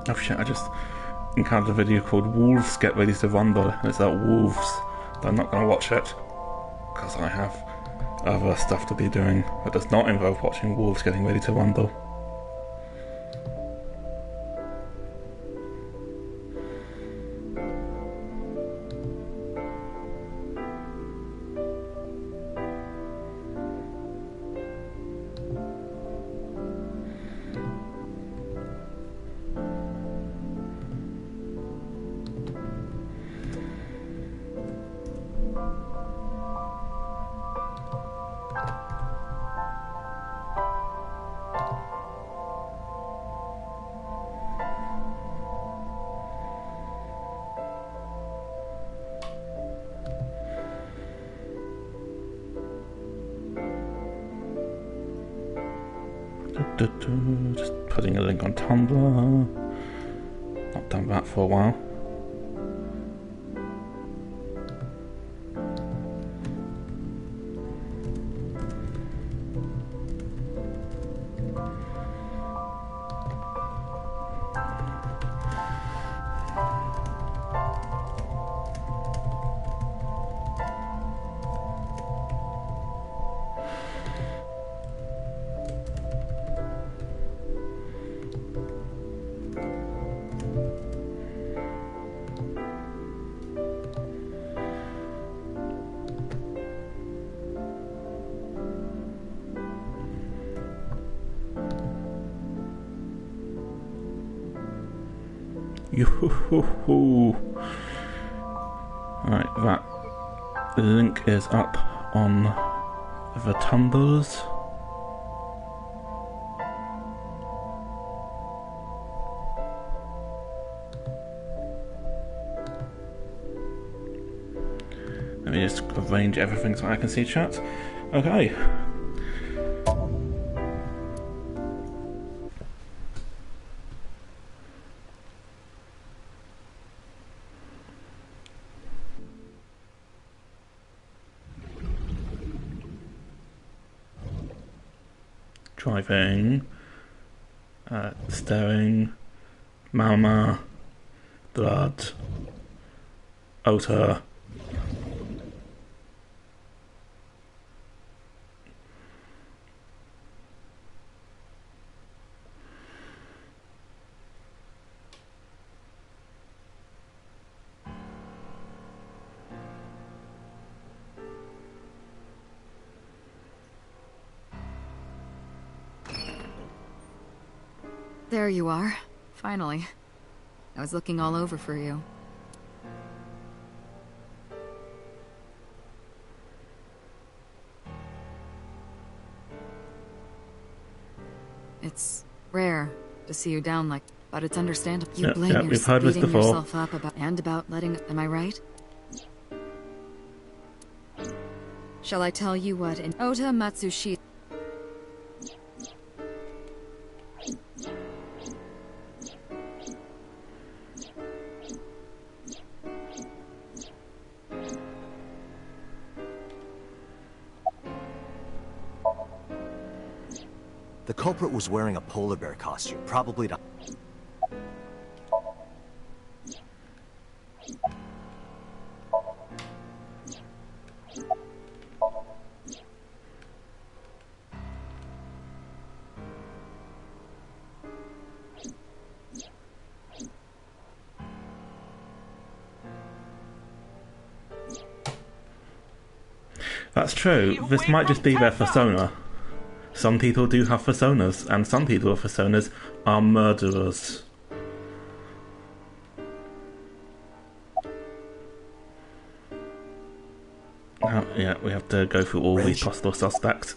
Oh shit, I just encountered a video called Wolves Get Ready to Rumble, and it's about wolves. But I'm not going to watch it, because I have other stuff to be doing that does not involve watching wolves getting ready to rumble. Just putting a link on Tumblr. Not done that for a while. Yoo-hoo-hoo-hoo. Right, that link is up on the Tumblrs. Let me just arrange everything so I can see chat. Okay. Driving, staring, Mama, blood, Ota. There you are. Finally. I was looking all over for you. It's rare to see you down like, but it's understandable. You blame yourself beating yourself up about letting. Am I right? Shall I tell you what in Ota Matsushi? The culprit was wearing a polar bear costume, probably to... That's true. This might just be their persona. Some people do have personas, and some people with personas are murderers. Yeah, we have to go through all these possible suspects.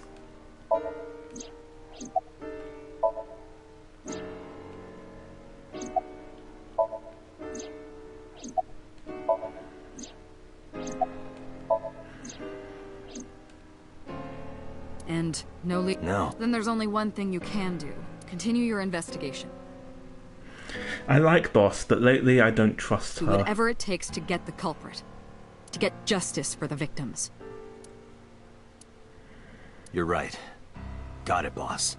And no lead. No. Then there's only one thing you can do. Continue your investigation. I like Boss, but lately I don't trust her. Do whatever it takes to get the culprit. To get justice for the victims. You're right. Got it, boss.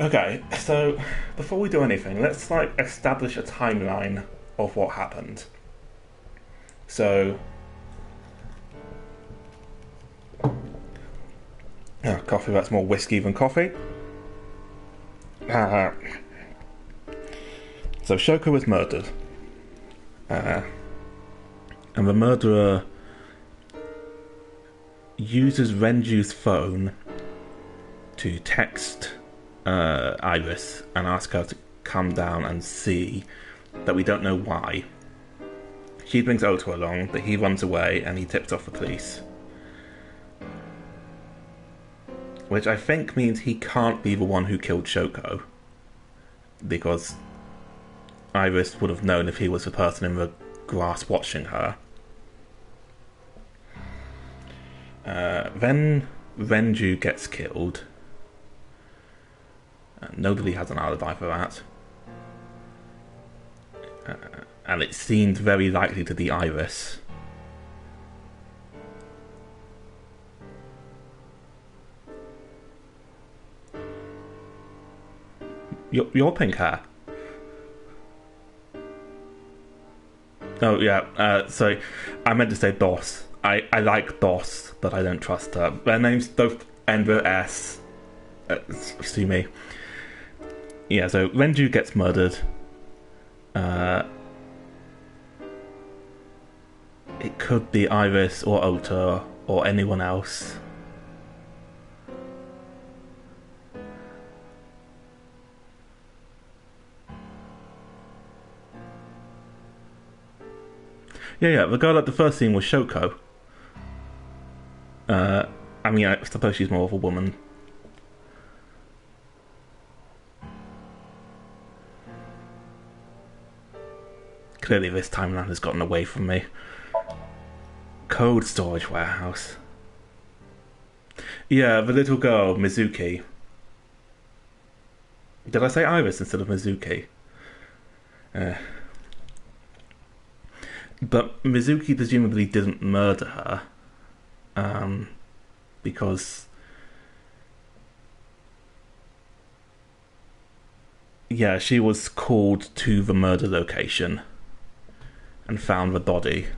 Okay, so before we do anything, let's like establish a timeline of what happened. So, coffee, that's more whiskey than coffee. So Shoko was murdered. And the murderer uses Renju's phone to text Iris and ask her to come down and see, that we don't know why. She brings Ota along, but he runs away and he tips off the police. Which I think means he can't be the one who killed Shoko, because Iris would have known if he was the person in the grass watching her. Then Renju gets killed. Nobody has an alibi for that. And it seemed very likely to be Iris. Your pink hair. Oh yeah, sorry. I meant to say Dos. I like Dos, but I don't trust her. Their names both end with S. See me. Yeah, so Renju gets murdered. It could be Iris or Ota or anyone else. Yeah, the girl at the first scene was Shoko. I mean, I suppose she's more of a woman. Clearly this timeline has gotten away from me. Cold storage warehouse. Yeah, the little girl, Mizuki. Did I say Iris instead of Mizuki? But Mizuki presumably didn't murder her. Because... yeah, she was called to the murder location and found the body.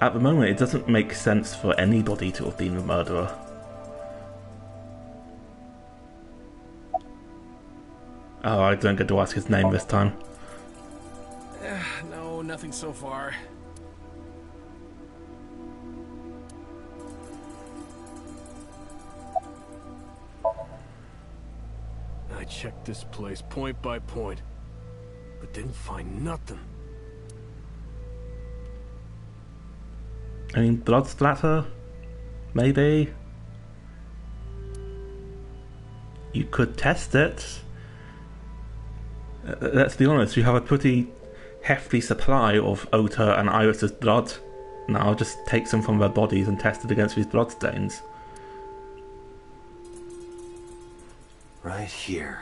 At the moment, it doesn't make sense for anybody to have been the murderer. Oh, I don't get to ask his name this time. No, nothing so far. I checked this place point by point, but didn't find nothing. I mean, blood splatter? Maybe? You could test it. Let's be honest, you have a pretty hefty supply of Ota and Iris's blood. Now just take some from their bodies and test it against these bloodstains. Right here.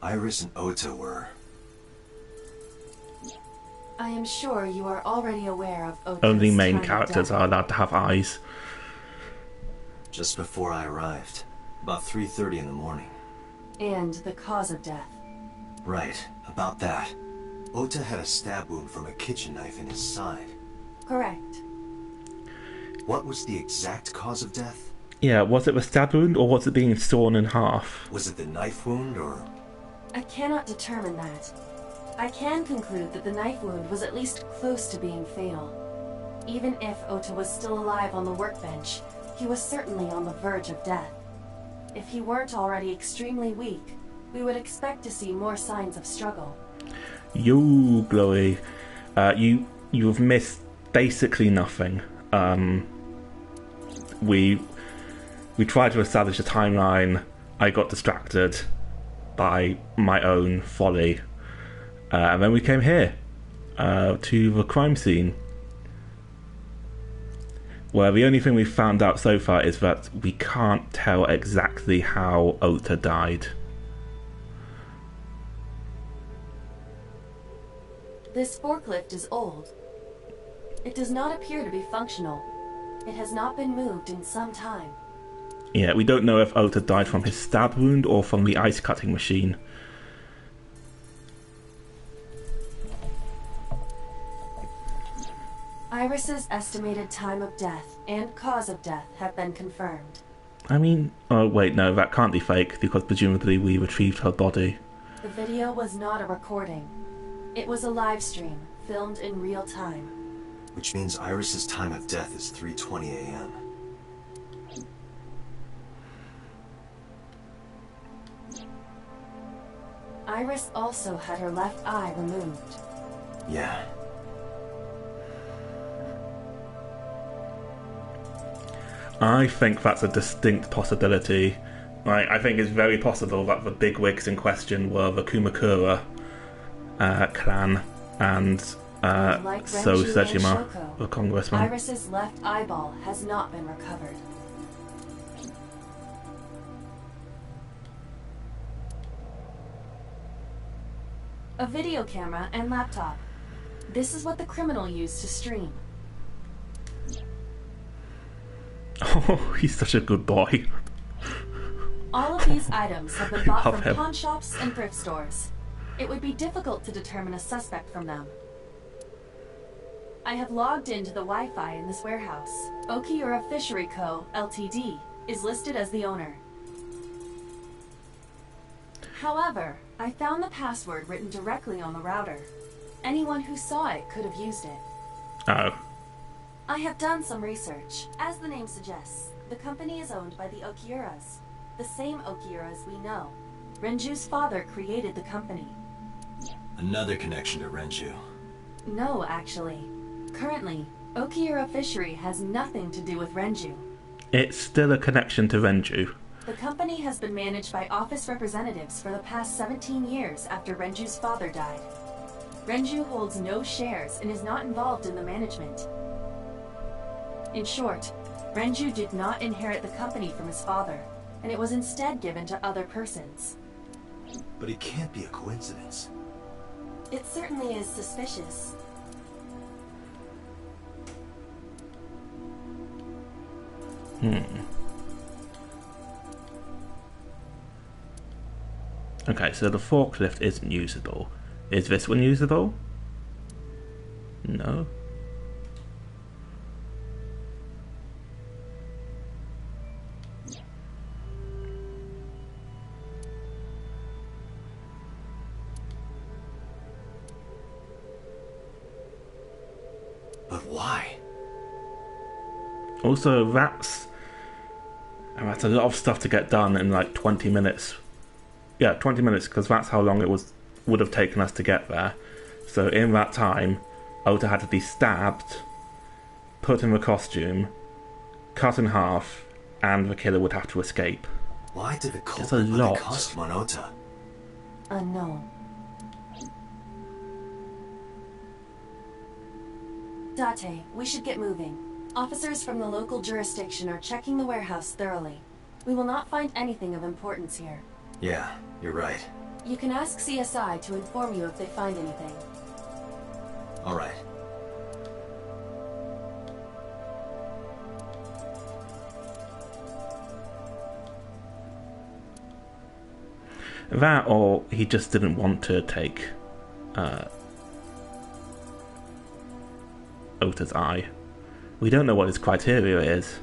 Iris and Ota were... I am sure you are already aware of Ota's Only main time of characters death. are allowed to have eyes. just before I arrived. About 3:30 in the morning. And the cause of death. Right, about that. Ota had a stab wound from a kitchen knife in his side. Correct. What was the exact cause of death? Yeah, was it a stab wound or was it being sawn in half? Was it the knife wound or... I cannot determine that. I can conclude that the knife wound was at least close to being fatal. Even if Ota was still alive on the workbench, he was certainly on the verge of death. If he weren't already extremely weak, we would expect to see more signs of struggle. Yo, Chloe. You've missed basically nothing. We tried to establish a timeline. I got distracted by my own folly. And then we came here, to the crime scene, where the only thing we've found out so far is that we can't tell exactly how Ota died. This forklift is old. It does not appear to be functional. It has not been moved in some time. Yeah, we don't know if Ota died from his stab wound or from the ice cutting machine. Iris's estimated time of death and cause of death have been confirmed. I mean, oh wait, no, that can't be fake because presumably we retrieved her body. The video was not a recording. It was a live stream, filmed in real time. Which means Iris's time of death is 3:20 a.m. Iris also had her left eye removed. Yeah. I think that's a distinct possibility. I think it's very possible that the bigwigs in question were the Kumakura clan and Like So Renju and Sejima, Shoko, the congressman. Iris's left eyeball has not been recovered. A video camera and laptop. This is what the criminal used to stream. Oh, he's such a good boy. All of these items have been bought Love from him. pawn shops and thrift stores. It would be difficult to determine a suspect from them. I have logged into the Wi-Fi in this warehouse. Okiura Fishery Co., Ltd. is listed as the owner. However, I found the password written directly on the router. Anyone who saw it could have used it. Oh. I have done some research. As the name suggests, the company is owned by the Okiuras, the same Okiuras we know. Renju's father created the company. Another connection to Renju. No, actually. Currently, Okiura Fishery has nothing to do with Renju. It's still a connection to Renju. The company has been managed by office representatives for the past 17 years after Renju's father died. Renju holds no shares and is not involved in the management. In short, Renju did not inherit the company from his father, and it was instead given to other persons. But it can't be a coincidence. It certainly is suspicious. Okay, so the forklift isn't usable. Is this one usable? No. But why? Also, that's a lot of stuff to get done in like 20 minutes. Yeah, 20 minutes, because that's how long it would have taken us to get there. So in that time, Ota had to be stabbed, put in the costume, cut in half, and the killer would have to escape. Why did the It's a culprit put lot. the costume on Ota? Unknown. Date, we should get moving. Officers from the local jurisdiction are checking the warehouse thoroughly. We will not find anything of importance here. Yeah, you're right. You can ask CSI to inform you if they find anything. All right. That, or he just didn't want to take Ota's eye. We don't know what his criteria is.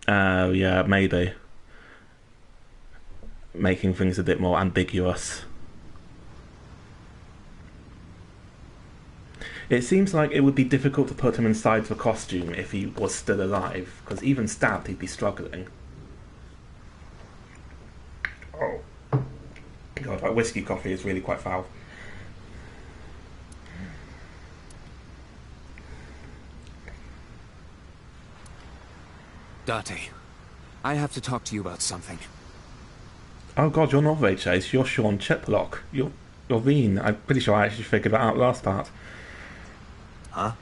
Oh, yeah, maybe. Making things a bit more ambiguous. It seems like it would be difficult to put him inside the costume if he was still alive, because even stabbed he'd be struggling. Oh. God, that whiskey coffee is really quite foul. Date, I have to talk to you about something. Oh god, you're not Ray Chase, you're Sean Chiplock. You're Veen. I'm pretty sure I actually figured that out last part. Huh?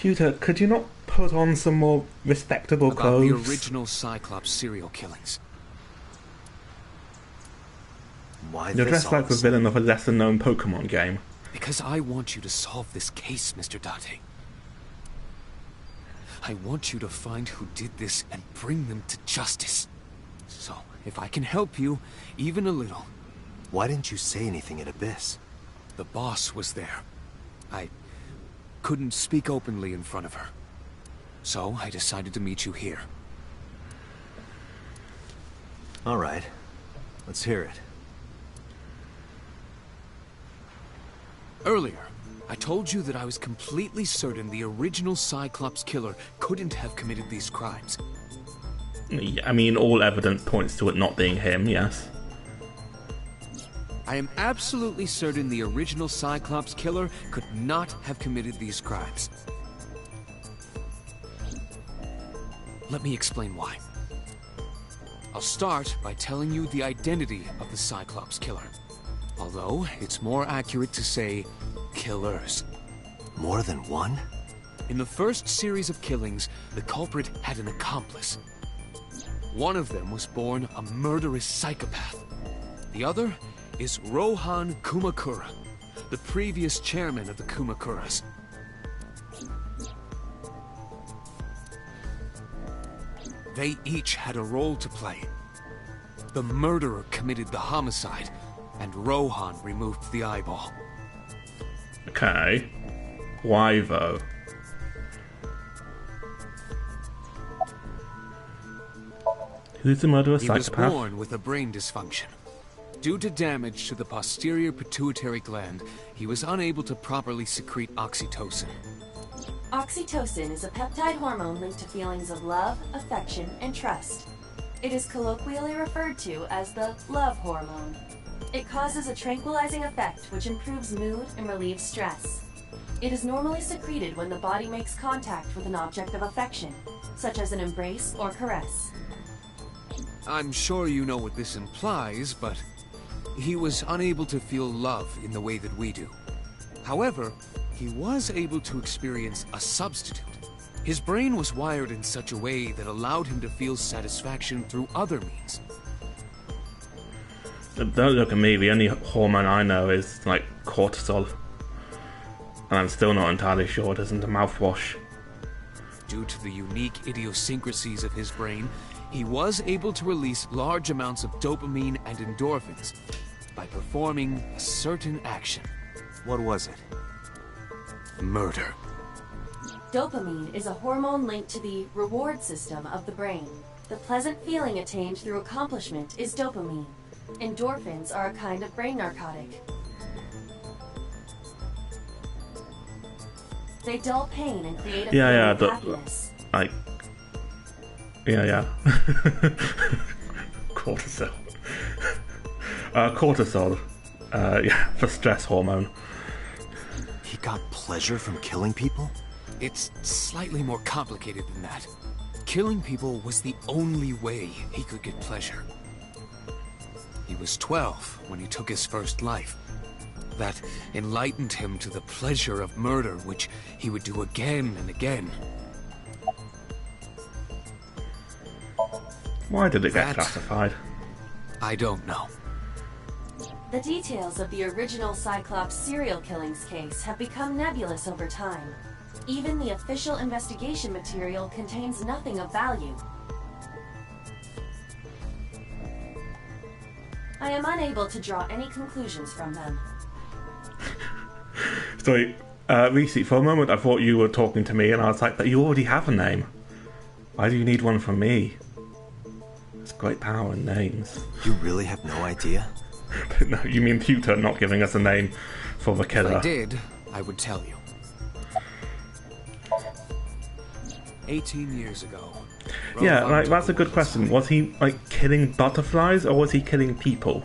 Tutor, could you not put on some more respectable clothes? About the original Cyclops serial killings. Why You're this dressed all like of the a sudden? villain of a lesser-known Pokemon game. Because I want you to solve this case, Mr. Date. I want you to find who did this and bring them to justice. So, if I can help you, even a little... Why didn't you say anything at Abyss? The boss was there. I couldn't speak openly in front of her. So, I decided to meet you here. All right. Let's hear it. Earlier, I told you that I was completely certain the original Cyclops killer couldn't have committed these crimes. I mean, all evidence points to it not being him, yes. I am absolutely certain the original Cyclops killer could not have committed these crimes. Let me explain why. I'll start by telling you the identity of the Cyclops killer. Although, it's more accurate to say, killers. More than one? In the first series of killings, the culprit had an accomplice. One of them was born a murderous psychopath. The other is Rohan Kumakura, the previous chairman of the Kumakuras. They each had a role to play. The murderer committed the homicide, and Rohan removed the eyeball. Okay. Why, though? Who's the murderous He was psychopath? born with a brain dysfunction. Due to damage to the posterior pituitary gland, he was unable to properly secrete oxytocin. Oxytocin is a peptide hormone linked to feelings of love, affection, and trust. It is colloquially referred to as the love hormone. It causes a tranquilizing effect which improves mood and relieves stress. It is normally secreted when the body makes contact with an object of affection, such as an embrace or caress. I'm sure you know what this implies, but he was unable to feel love in the way that we do. However, he was able to experience a substitute. His brain was wired in such a way that allowed him to feel satisfaction through other means. Don't look at me, the only hormone I know is, like, cortisol. And I'm still not entirely sure it isn't a mouthwash. Due to the unique idiosyncrasies of his brain, he was able to release large amounts of dopamine and endorphins by performing a certain action. What was it? Murder. Dopamine is a hormone linked to the reward system of the brain. The pleasant feeling attained through accomplishment is dopamine. Endorphins are a kind of brain narcotic. They dull pain and create a feeling of happiness. Cortisol. Cortisol. Yeah, the stress hormone. He got pleasure from killing people? It's slightly more complicated than that. Killing people was the only way he could get pleasure. He was 12 when he took his first life. That enlightened him to the pleasure of murder, which he would do again and again. Why did it get classified? I don't know. The details of the original Cyclops serial killings case have become nebulous over time. Even the official investigation material contains nothing of value. I am unable to draw any conclusions from them. Sorry, Reese, for a moment I thought you were talking to me and I was like, but you already have a name. Why do you need one from me? There's great power in names. You really have no idea? No, you mean Tutor not giving us a name for the killer. If I did, I would tell you. 18 years ago. Yeah, like, that's a good question. Was he, like, killing butterflies or was he killing people?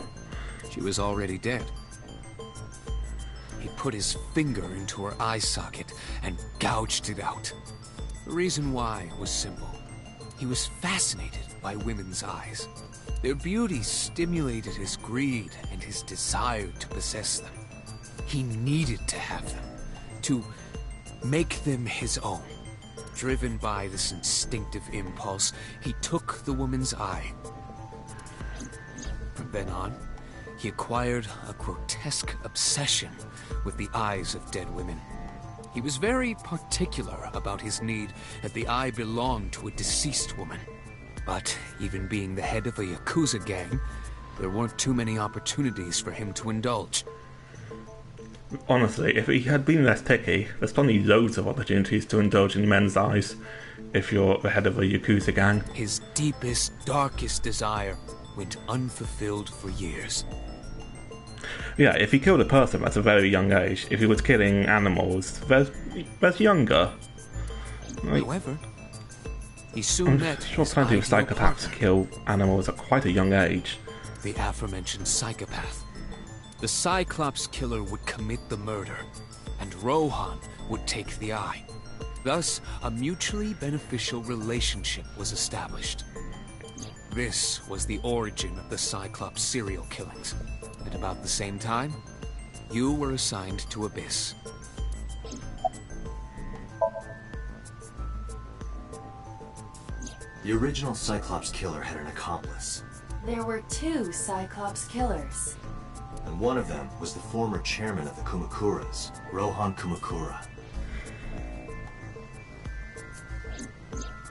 She was already dead. He put his finger into her eye socket and gouged it out. The reason why was simple. He was fascinated by women's eyes. Their beauty stimulated his greed and his desire to possess them. He needed to have them, to make them his own. Driven by this instinctive impulse, he took the woman's eye. From then on, he acquired a grotesque obsession with the eyes of dead women. He was very particular about his need that the eye belonged to a deceased woman. But even being the head of a Yakuza gang, there weren't too many opportunities for him to indulge. Honestly, if he had been less picky, there's probably loads of opportunities to indulge in men's eyes if you're the head of a Yakuza gang. His deepest, darkest desire went unfulfilled for years. Yeah, if he killed a person at a very young age, if he was killing animals, that's younger. Like, however, he soon met sure plenty of psychopaths kill animals at quite a young age. The aforementioned psychopath. The Cyclops killer would commit the murder, and Rohan would take the eye. Thus, a mutually beneficial relationship was established. This was the origin of the Cyclops serial killings. At about the same time, you were assigned to Abyss. The original Cyclops killer had an accomplice. There were 2 Cyclops killers. And one of them was the former chairman of the Kumakuras, Rohan Kumakura.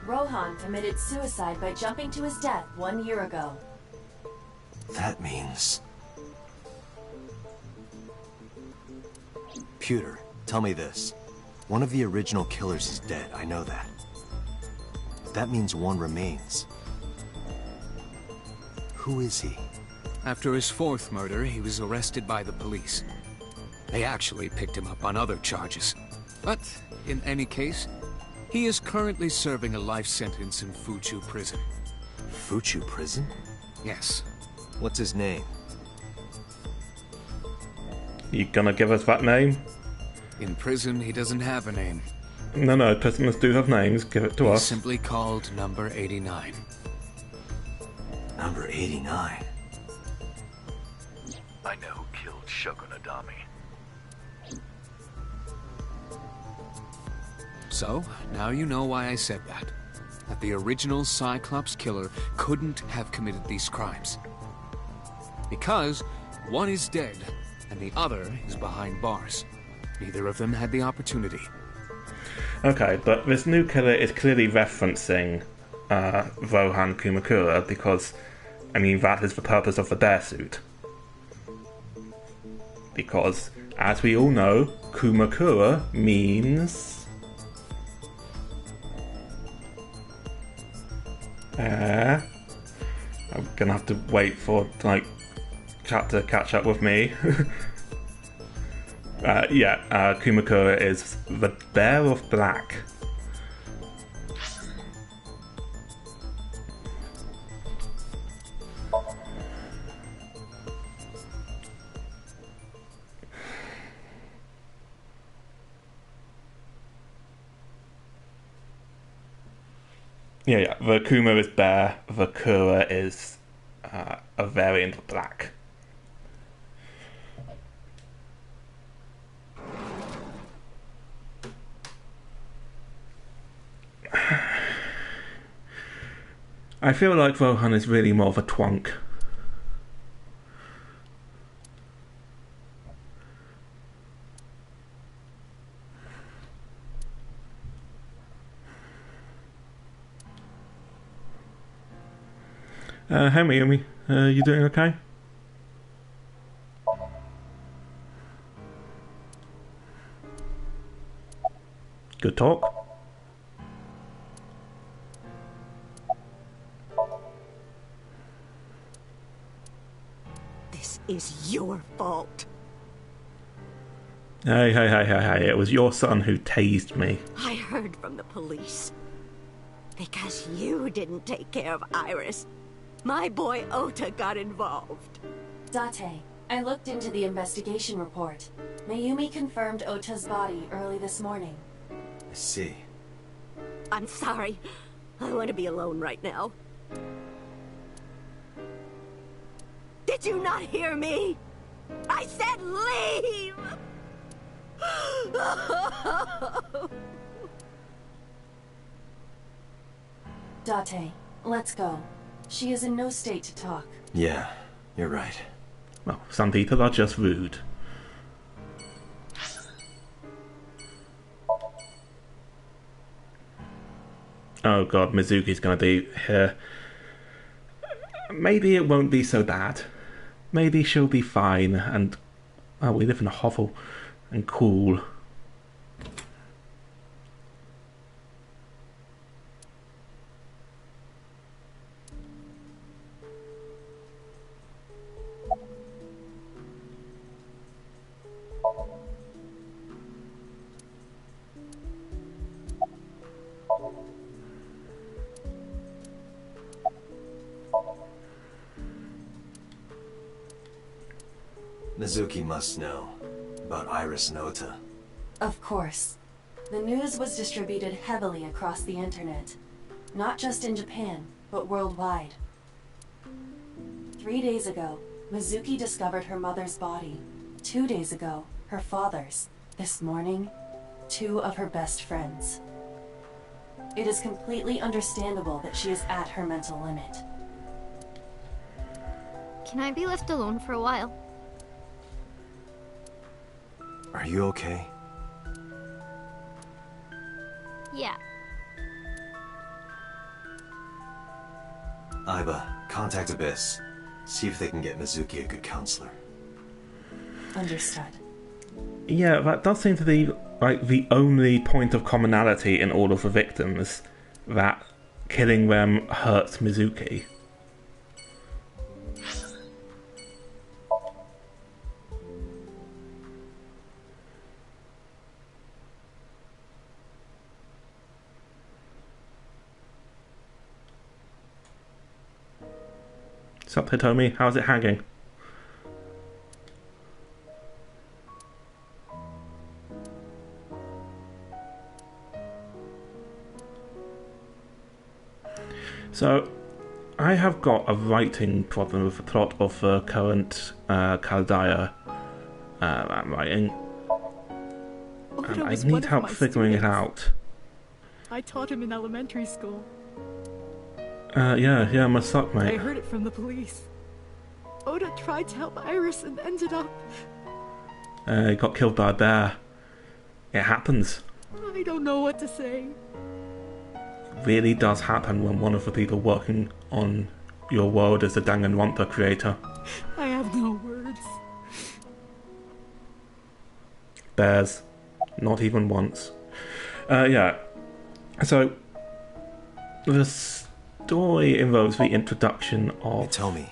Rohan committed suicide by jumping to his death 1 year ago. That means... Pewter, tell me this. One of the original killers is dead, I know that. That means one remains. Who is he? After his 4th murder, he was arrested by the police. They actually picked him up on other charges. But, in any case, he is currently serving a life sentence in Fuchu prison. Fuchu prison? Yes. What's his name? You gonna give us that name? In prison, he doesn't have a name. No, prisoners do have names. Give it to He's us. simply called Number 89. Number 89? I know who killed Shogun Adami. So, now you know why I said that. That the original Cyclops killer couldn't have committed these crimes. Because one is dead, and the other is behind bars. Neither of them had the opportunity. Okay, but this new killer is clearly referencing Rohan Kumakura because, I mean, that is the purpose of the bear suit. Because, as we all know, Kumakura means... I'm gonna have to wait for, like, chat to catch up with me. Kumakura is the Bear of Black. Yeah, the Kuma is bear, the Kura is a variant of black. I feel like Rohan is really more of a twunk. Hey Mayumi, you doing okay? Good talk. This is your fault. Hey, it was your son who tased me. I heard from the police. Because you didn't take care of Iris, my boy Ota got involved. Date, I looked into the investigation report. Mayumi confirmed Ota's body early this morning. I see. I'm sorry. I want to be alone right now. Did you not hear me? I said leave! Date, let's go. She is in no state to talk. Yeah, you're right. Well, some people are just rude. Oh god, Mizuki's gonna be here. Maybe it won't be so bad. Maybe she'll be fine and... Oh, we live in a hovel. And cool. Mizuki must know about Iris and Ota. Of course. The news was distributed heavily across the internet. Not just in Japan, but worldwide. 3 days ago, Mizuki discovered her mother's body. 2 days ago, her father's. This morning, 2 of her best friends. It is completely understandable that she is at her mental limit. Can I be left alone for a while? Are you okay? Yeah. Aiba, contact Abyss. See if they can get Mizuki a good counselor. Understood. Yeah, that does seem to be like the only point of commonality in all of the victims, that killing them hurts Mizuki. Sup, Hitomi? How's it hanging? So, I have got a writing problem with the plot of the current Caldaya I'm writing. And I need help figuring it out. I taught him in elementary school. Yeah, must suck, mate. I heard it from the police. Oda tried to help Iris and ended up... He got killed by a bear. It happens. I don't know what to say. It really does happen when one of the people working on your world is a Danganronpa creator. I have no words. Bears. Not even once. Yeah. So, the story involves the introduction of... Hitomi.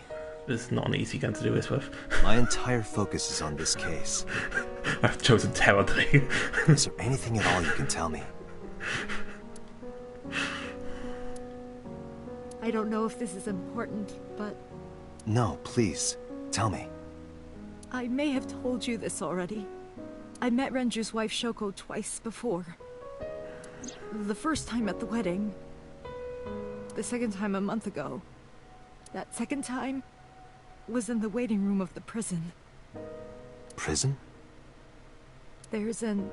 This is not an easy game to do this with. My entire focus is on this case. I've chosen terribly. Is there anything at all you can tell me? I don't know if this is important, but... No, please. Tell me. I may have told you this already. I met Renju's wife Shoko twice before. The first time at the wedding. The second time a month ago. That second time was in the waiting room of the prison. Prison? There's an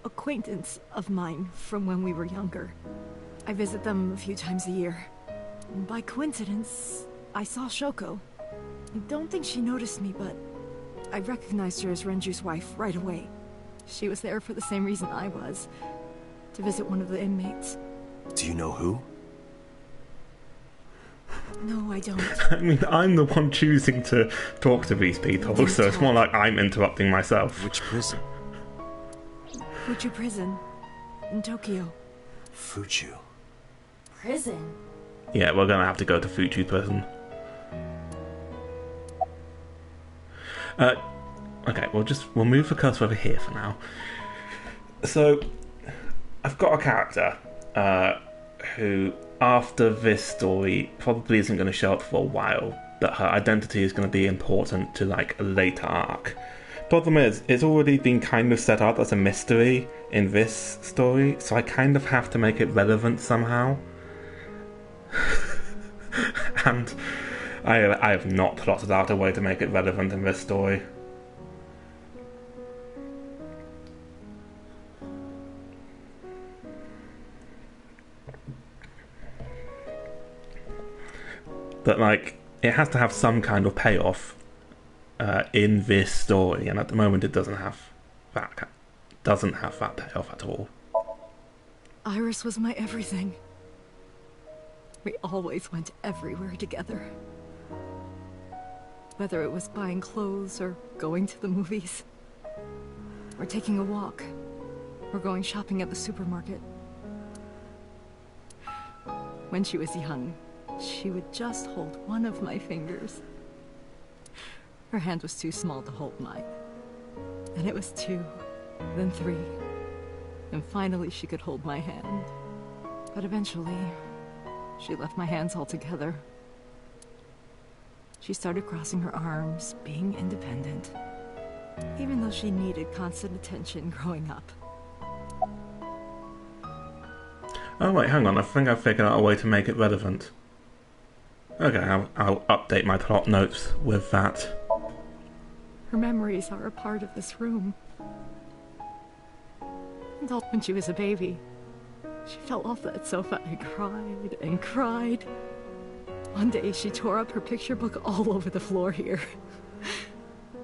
acquaintance of mine from when we were younger. I visit them a few times a year. And by coincidence, I saw Shoko. I don't think she noticed me, but I recognized her as Renju's wife right away. She was there for the same reason I was, to visit one of the inmates. Do you know who? No, I don't. I mean, I'm the one choosing to talk to these people, so it's more like I'm interrupting myself. Which prison? Fuchu Prison, in Tokyo. Fuchu. Prison? Yeah, we're gonna have to go to Fuchu Prison. Okay, we'll move the cursor over here for now. So, I've got a character who, after this story, probably isn't going to show up for a while, but her identity is going to be important to, like, a later arc. Problem is, it's already been kind of set up as a mystery in this story, so I kind of have to make it relevant somehow. And I have not plotted out a way to make it relevant in this story. But, like, it has to have some kind of payoff in this story, and at the moment it doesn't have that payoff at all. Iris was my everything. We always went everywhere together. Whether it was buying clothes, or going to the movies, or taking a walk, or going shopping at the supermarket. When she was young, she would just hold one of my fingers. Her hand was too small to hold mine. Then it was 2, then 3, and finally she could hold my hand. But eventually, she left my hands altogether. She started crossing her arms, being independent, even though she needed constant attention growing up. Oh wait, hang on, I think I've figured out a way to make it relevant. Okay, I'll update my plot notes with that. Her memories are a part of this room. And all when she was a baby, she fell off that sofa and cried and cried. One day she tore up her picture book all over the floor here.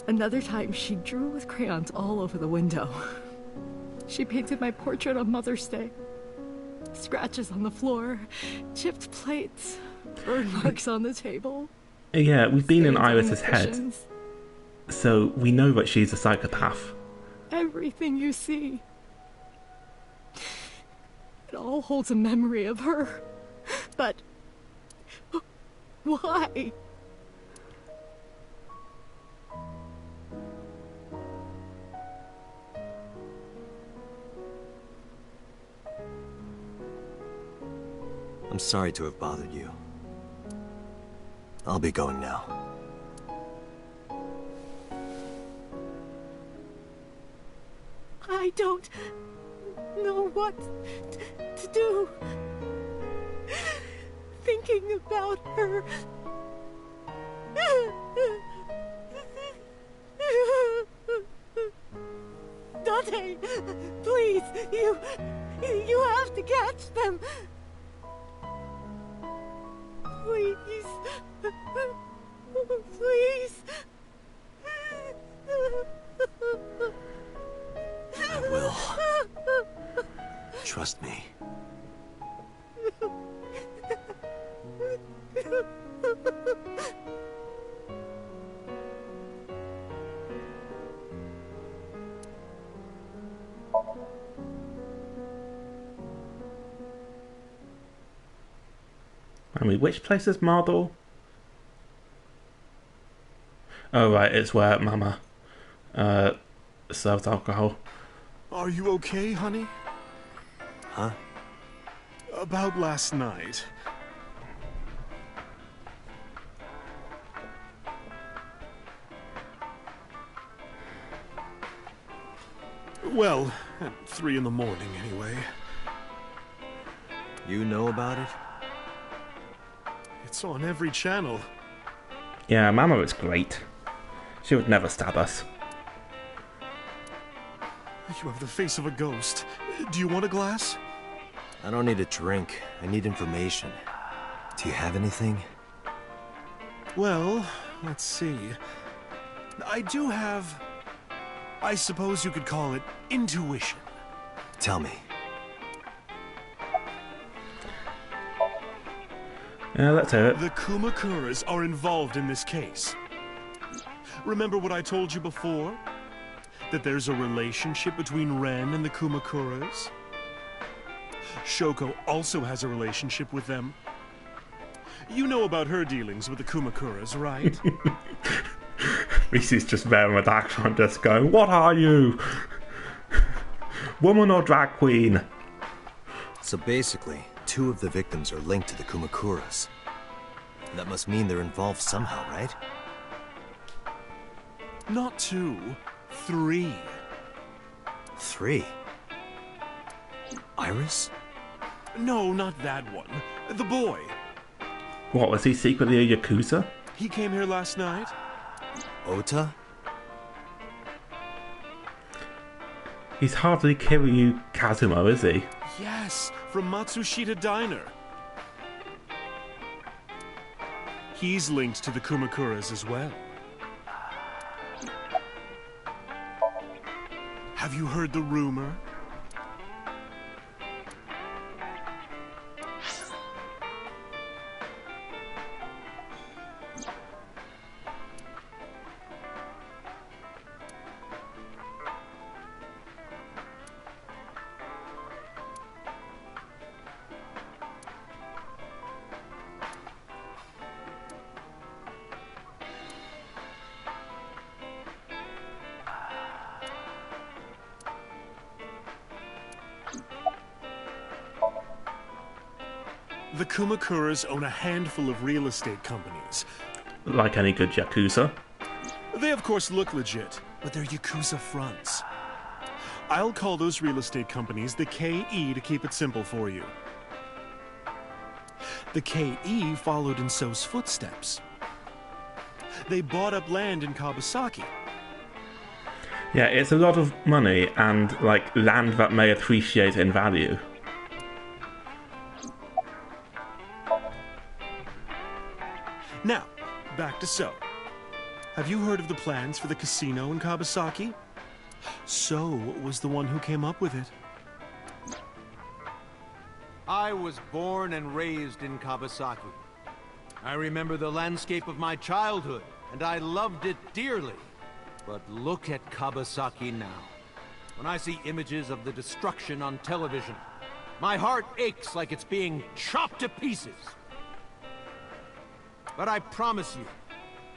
Another time she drew with crayons all over the window. She painted my portrait on Mother's Day. Scratches on the floor, chipped plates, burn marks on the table. Yeah, we've been in Iris's head, so we know that she's a psychopath. Everything you see, it all holds a memory of her. But why? I'm sorry to have bothered you. I'll be going now. I don't know what to do. Thinking about her. Dante, please, you have to catch them. Please. Please. I will. Trust me. I mean, which place is Mardor? Oh right, it's where Mama serves alcohol. Are you okay, honey? Huh? About last night. Well, at 3 in the morning, anyway. You know about it? It's on every channel. Yeah, Mama is great. She would never stab us. You have the face of a ghost. Do you want a glass? I don't need a drink. I need information. Do you have anything? Well, let's see. I do have... I suppose you could call it intuition. Tell me. Yeah, let's hear it. The Kumakuras are involved in this case. Remember what I told you before? That there's a relationship between Ren and the Kumakuras? Shoko also has a relationship with them. You know about her dealings with the Kumakuras, right? Reese's just there with accent, just going, "What are you? Woman or drag queen?" So basically, 2 of the victims are linked to the Kumakuras. That must mean they're involved somehow, right? Not 2, 3. 3? Iris? No, not that one. The boy. What, was he secretly a Yakuza? He came here last night. Ota? He's hardly Kiryu Kazumo, is he? Yes, from Matsushita Diner. he's linked to the Kumakuras as well. Have you heard the rumor? The Kumakuras own a handful of real estate companies. Like any good Yakuza. They of course look legit, but they're Yakuza fronts. I'll call those real estate companies the KE to keep it simple for you. The KE followed in So's footsteps. They bought up land in Kawasaki. Yeah, it's a lot of money and, like, land that may appreciate in value. Now, back to So. Have you heard of the plans for the casino in Kawasaki? So was the one who came up with it. I was born and raised in Kawasaki. I remember the landscape of my childhood, and I loved it dearly. But look at Kawasaki now. When I see images of the destruction on television, my heart aches like it's being chopped to pieces. But I promise you,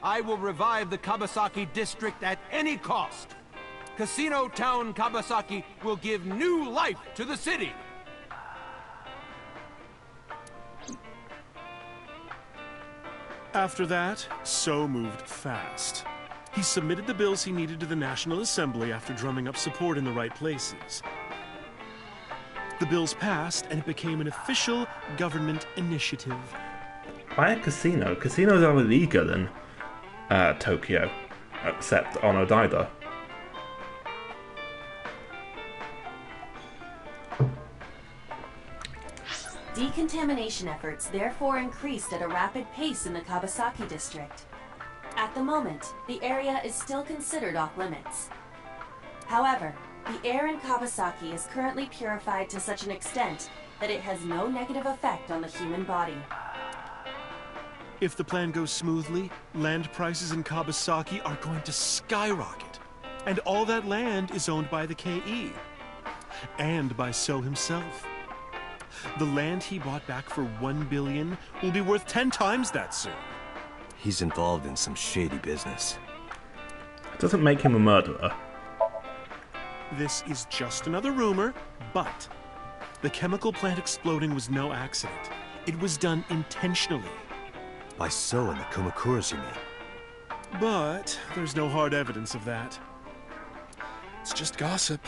I will revive the Kawasaki district at any cost. Casino Town Kawasaki will give new life to the city. After that, So moved fast. He submitted the bills he needed to the National Assembly after drumming up support in the right places. The bills passed, and it became an official government initiative. Why a casino? Casinos are illegal in Tokyo, except on Odaida. Decontamination efforts therefore increased at a rapid pace in the Kawasaki district. At the moment, the area is still considered off limits. However, the air in Kawasaki is currently purified to such an extent that it has no negative effect on the human body. If the plan goes smoothly, land prices in Kawasaki are going to skyrocket. And all that land is owned by the KE. And by So himself. The land he bought back for $1 billion will be worth 10 times that soon. He's involved in some shady business. It doesn't make him a murderer. This is just another rumor, but the chemical plant exploding was no accident. It was done intentionally. By So and the Kumakuras, you mean? But there's no hard evidence of that. It's just gossip.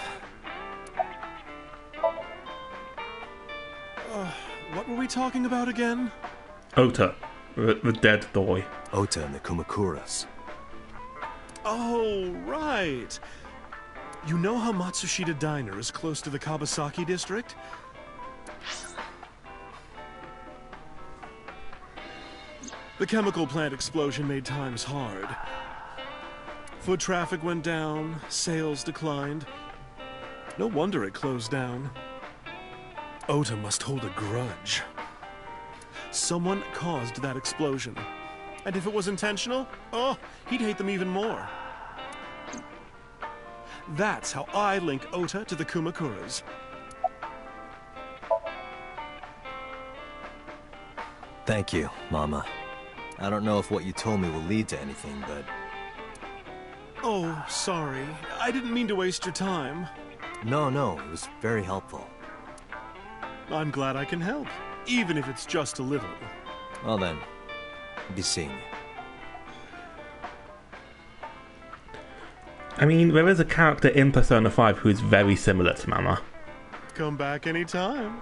What were we talking about again? Ota, the dead boy. Ota and the Kumakuras. Oh, right. You know how Matsushita Diner is close to the Kawasaki district? The chemical plant explosion made times hard. Foot traffic went down, sales declined. No wonder it closed down. Ota must hold a grudge. Someone caused that explosion. And if it was intentional, oh, he'd hate them even more. That's how I link Ota to the Kumakuras. Thank you, Mama. I don't know if what you told me will lead to anything, but... Oh, sorry. I didn't mean to waste your time. No, it was very helpful. I'm glad I can help, even if it's just a little. Well then, I'll be seeing you. I mean, there is a character in Persona 5 who is very similar to Mama. Come back anytime.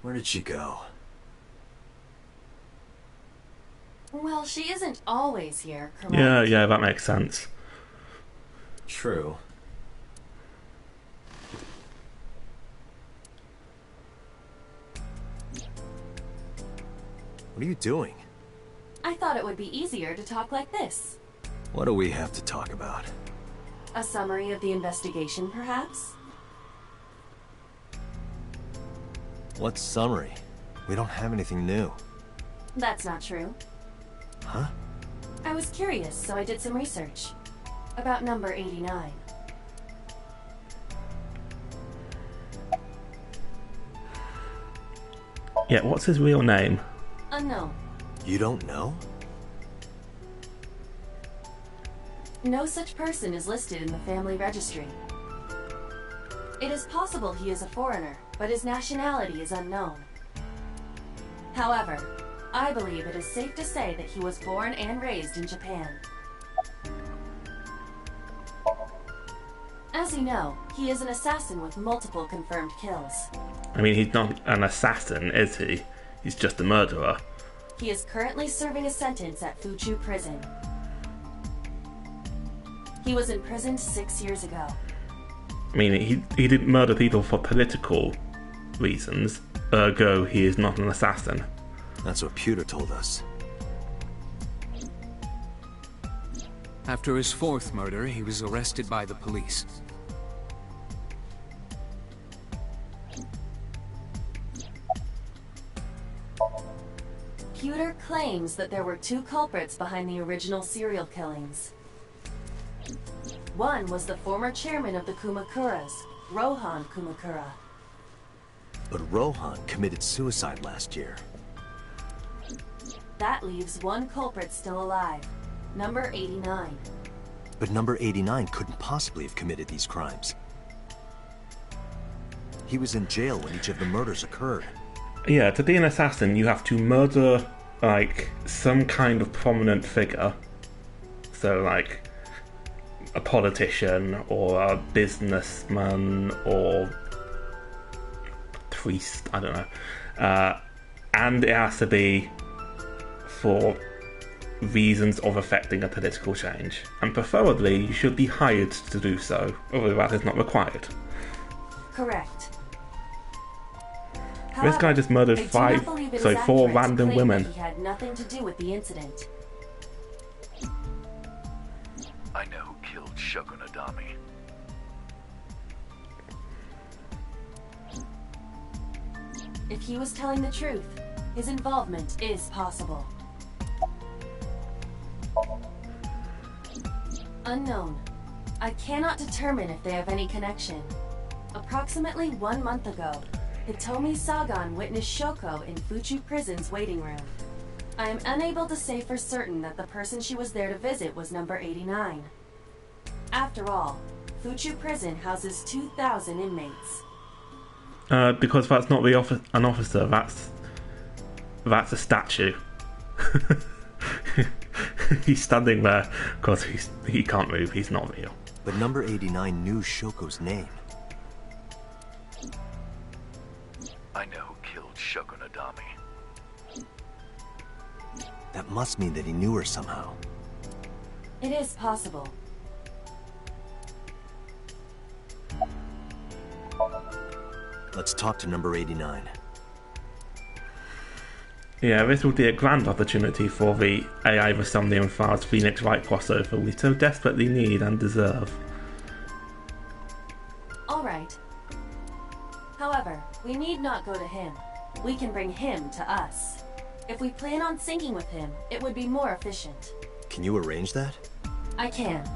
Where did she go? Well, she isn't always here, correct? Yeah, that makes sense. True. What are you doing? I thought it would be easier to talk like this. What do we have to talk about? A summary of the investigation, perhaps? What summary? We don't have anything new. That's not true. Huh? I was curious, so I did some research. About number 89. Yeah, what's his real name? Unknown. You don't know? No such person is listed in the family registry. It is possible he is a foreigner, but his nationality is unknown. However, I believe it is safe to say that he was born and raised in Japan. As you know, he is an assassin with multiple confirmed kills. I mean, he's not an assassin, is he? He's just a murderer. He is currently serving a sentence at Fuchu Prison. He was imprisoned 6 years ago. I mean, he didn't murder people for political reasons, ergo he is not an assassin. That's what Pewter told us. After his fourth murder, he was arrested by the police. Pewter claims that there were two culprits behind the original serial killings. One was the former chairman of the Kumakuras, Rohan Kumakura. But Rohan committed suicide last year. That leaves one culprit still alive, number 89. But number 89 couldn't possibly have committed these crimes. He was in jail when each of the murders occurred. Yeah, to be an assassin, you have to murder, like, some kind of prominent figure. So, like, a politician, or a businessman, or priest, I don't know. And it has to be for reasons of affecting a political change. And preferably, you should be hired to do so, although that is not required. Correct. This guy just murdered four random women. He had nothing to do with the incident. I know who killed Shogun Adami. If he was telling the truth, his involvement is possible. Unknown. I cannot determine if they have any connection. Approximately 1 month ago, Hitomi Sagan witnessed Shoko in Fuchu Prison's waiting room. I am unable to say for certain that the person she was there to visit was number 89. After all, Fuchu Prison houses 2,000 inmates. Because that's not an officer, that's a statue. He's standing there because he can't move, he's not real. But number 89 knew Shoko's name. I know who killed Shogun Adami. That must mean that he knew her somehow. It is possible. Let's talk to number 89. Yeah, this would be a grand opportunity for the AI the Somnium Files Phoenix Wright crossover we so desperately need and deserve. Alright. However, we need not go to him. We can bring him to us. If we plan on syncing with him, it would be more efficient. Can you arrange that? I can.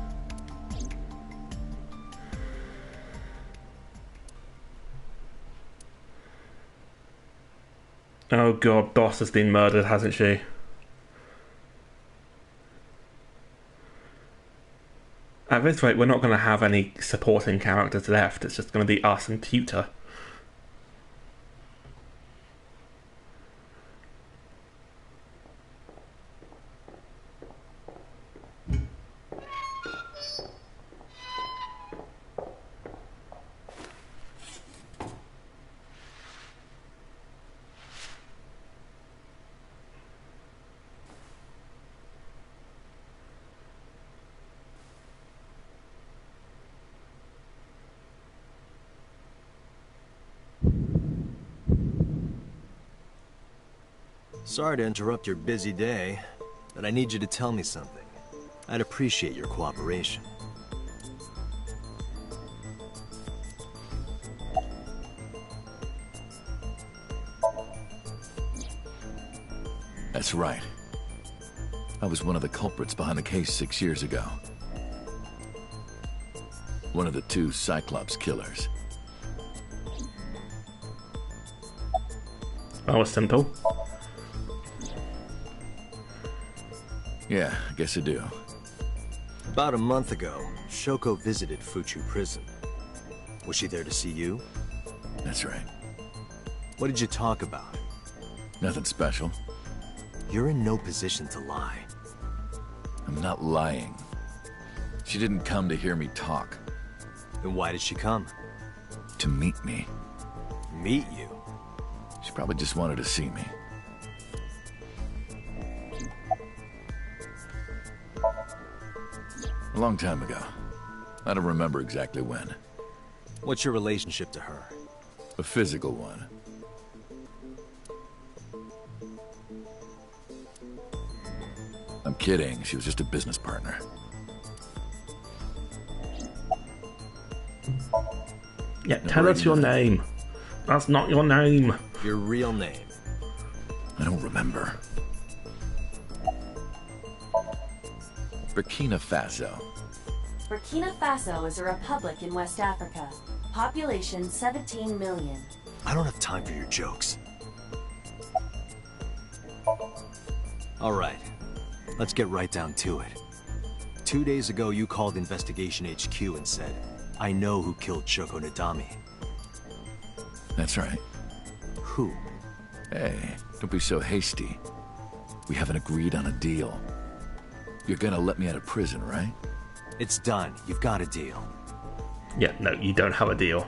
Oh god, Boss has been murdered, hasn't she? At this rate, we're not going to have any supporting characters left. It's just going to be us and Pewter. Sorry to interrupt your busy day, but I need you to tell me something. I'd appreciate your cooperation. That's right. I was one of the culprits behind the case 6 years ago. One of the 2 Cyclops killers. That was simple. Yeah, I guess I do. About a month ago, Shoko visited Fuchu Prison. Was she there to see you? That's right. What did you talk about? Nothing special. You're in no position to lie. I'm not lying. She didn't come to hear me talk. Then why did she come? To meet me. Meet you? She probably just wanted to see me. A long time ago. I don't remember exactly when. What's your relationship to her? A physical one. I'm kidding. She was just a business partner. Yeah, tell us your name. That's not your name. Your real name. I don't remember. Burkina Faso. Burkina Faso is a republic in West Africa. Population 17 million. I don't have time for your jokes. All right. Let's get right down to it. 2 days ago, you called Investigation HQ and said, I know who killed Shoko Nadami. That's right. Who? Hey, don't be so hasty. We haven't agreed on a deal. You're gonna let me out of prison, right? It's done. You've got a deal. Yeah, no, you don't have a deal.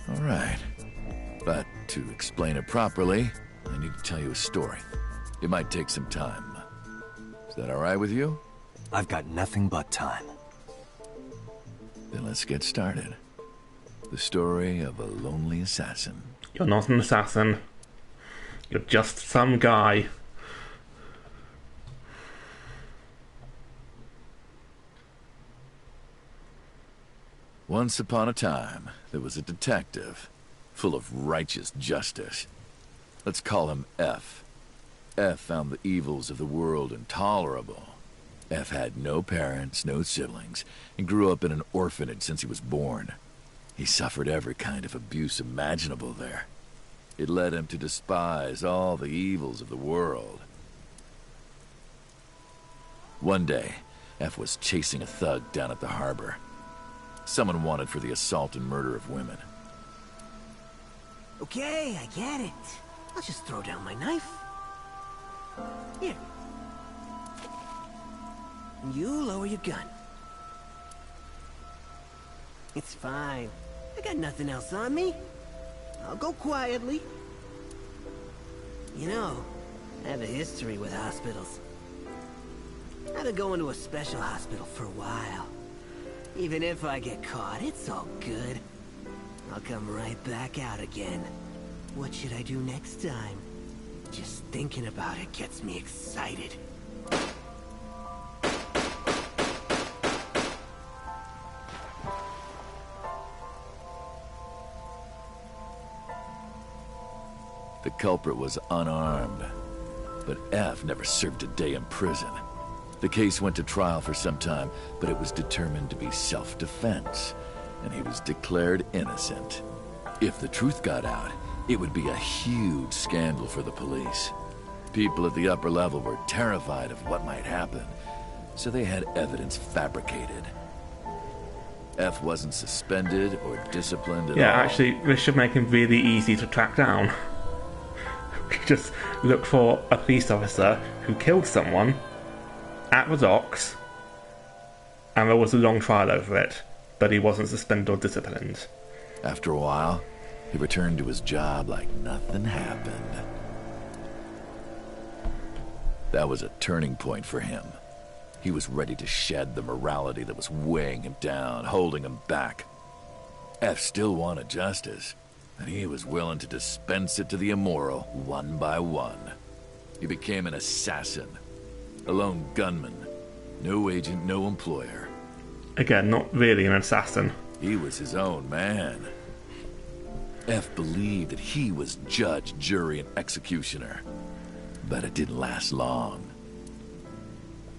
All right. But to explain it properly, I need to tell you a story. It might take some time. Is that all right with you? I've got nothing but time. Then let's get started. The story of a lonely assassin. You're not an assassin. You're just some guy. Once upon a time, there was a detective, full of righteous justice. Let's call him F. F found the evils of the world intolerable. F had no parents, no siblings, and grew up in an orphanage since he was born. He suffered every kind of abuse imaginable there. It led him to despise all the evils of the world. One day, F was chasing a thug down at the harbor. Someone wanted for the assault and murder of women. Okay, I get it. I'll just throw down my knife. Here. You lower your gun. It's fine. I got nothing else on me. I'll go quietly. You know, I have a history with hospitals. I've been going to a special hospital for a while. Even if I get caught, it's all good. I'll come right back out again. What should I do next time? Just thinking about it gets me excited. The culprit was unarmed, but F never served a day in prison. The case went to trial for some time, but it was determined to be self-defense, and he was declared innocent. If the truth got out, it would be a huge scandal for the police. People at the upper level were terrified of what might happen, so they had evidence fabricated. F wasn't suspended or disciplined at all. Yeah, actually, this should make him really easy to track down. We just look for a police officer who killed someone at the docks, and there was a long trial over it, but he wasn't suspended or disciplined. After a while, he returned to his job like nothing happened. That was a turning point for him. He was ready to shed the morality that was weighing him down, holding him back. F still wanted justice. and he was willing to dispense it to the immoral one by one. He became an assassin, a lone gunman, no agent, no employer. Again, not really an assassin. He was his own man. F believed that he was judge, jury, and executioner. But it didn't last long.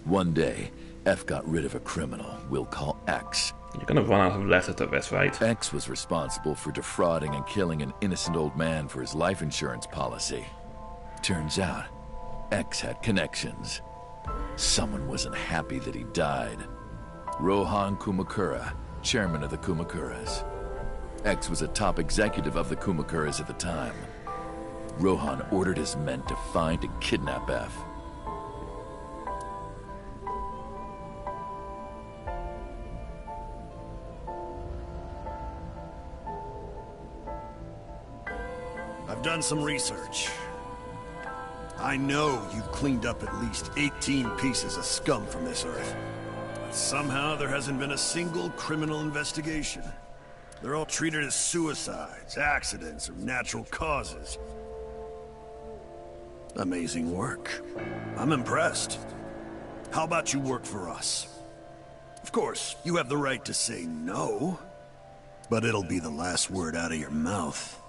One day, F got rid of a criminal we'll call X. You're gonna run out of letters at this rate. X was responsible for defrauding and killing an innocent old man for his life insurance policy. Turns out, X had connections. Someone wasn't happy that he died. Rohan Kumakura, chairman of the Kumakuras. X was a top executive of the Kumakuras at the time. Rohan ordered his men to find and kidnap F. I've done some research. I know you've cleaned up at least 18 pieces of scum from this earth. But somehow there hasn't been a single criminal investigation. They're all treated as suicides, accidents, or natural causes. Amazing work. I'm impressed. How about you work for us? Of course, you have the right to say no, but it'll be the last word out of your mouth.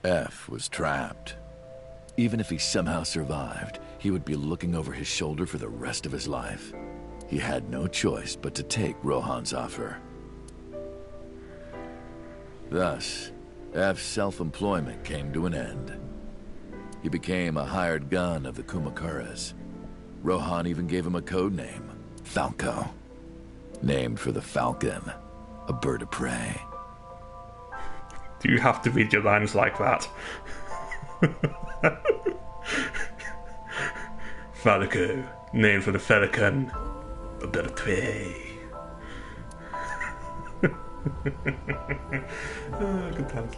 F was trapped. Even if he somehow survived, he would be looking over his shoulder for the rest of his life. He had no choice but to take Rohan's offer. Thus, F's self-employment came to an end. He became a hired gun of the Kumakuras. Rohan even gave him a code name, Falco, named for the falcon, a bird of prey. Do you have to read your lines like that? Falco, named for the falcon, a bird of prey. Oh, good times.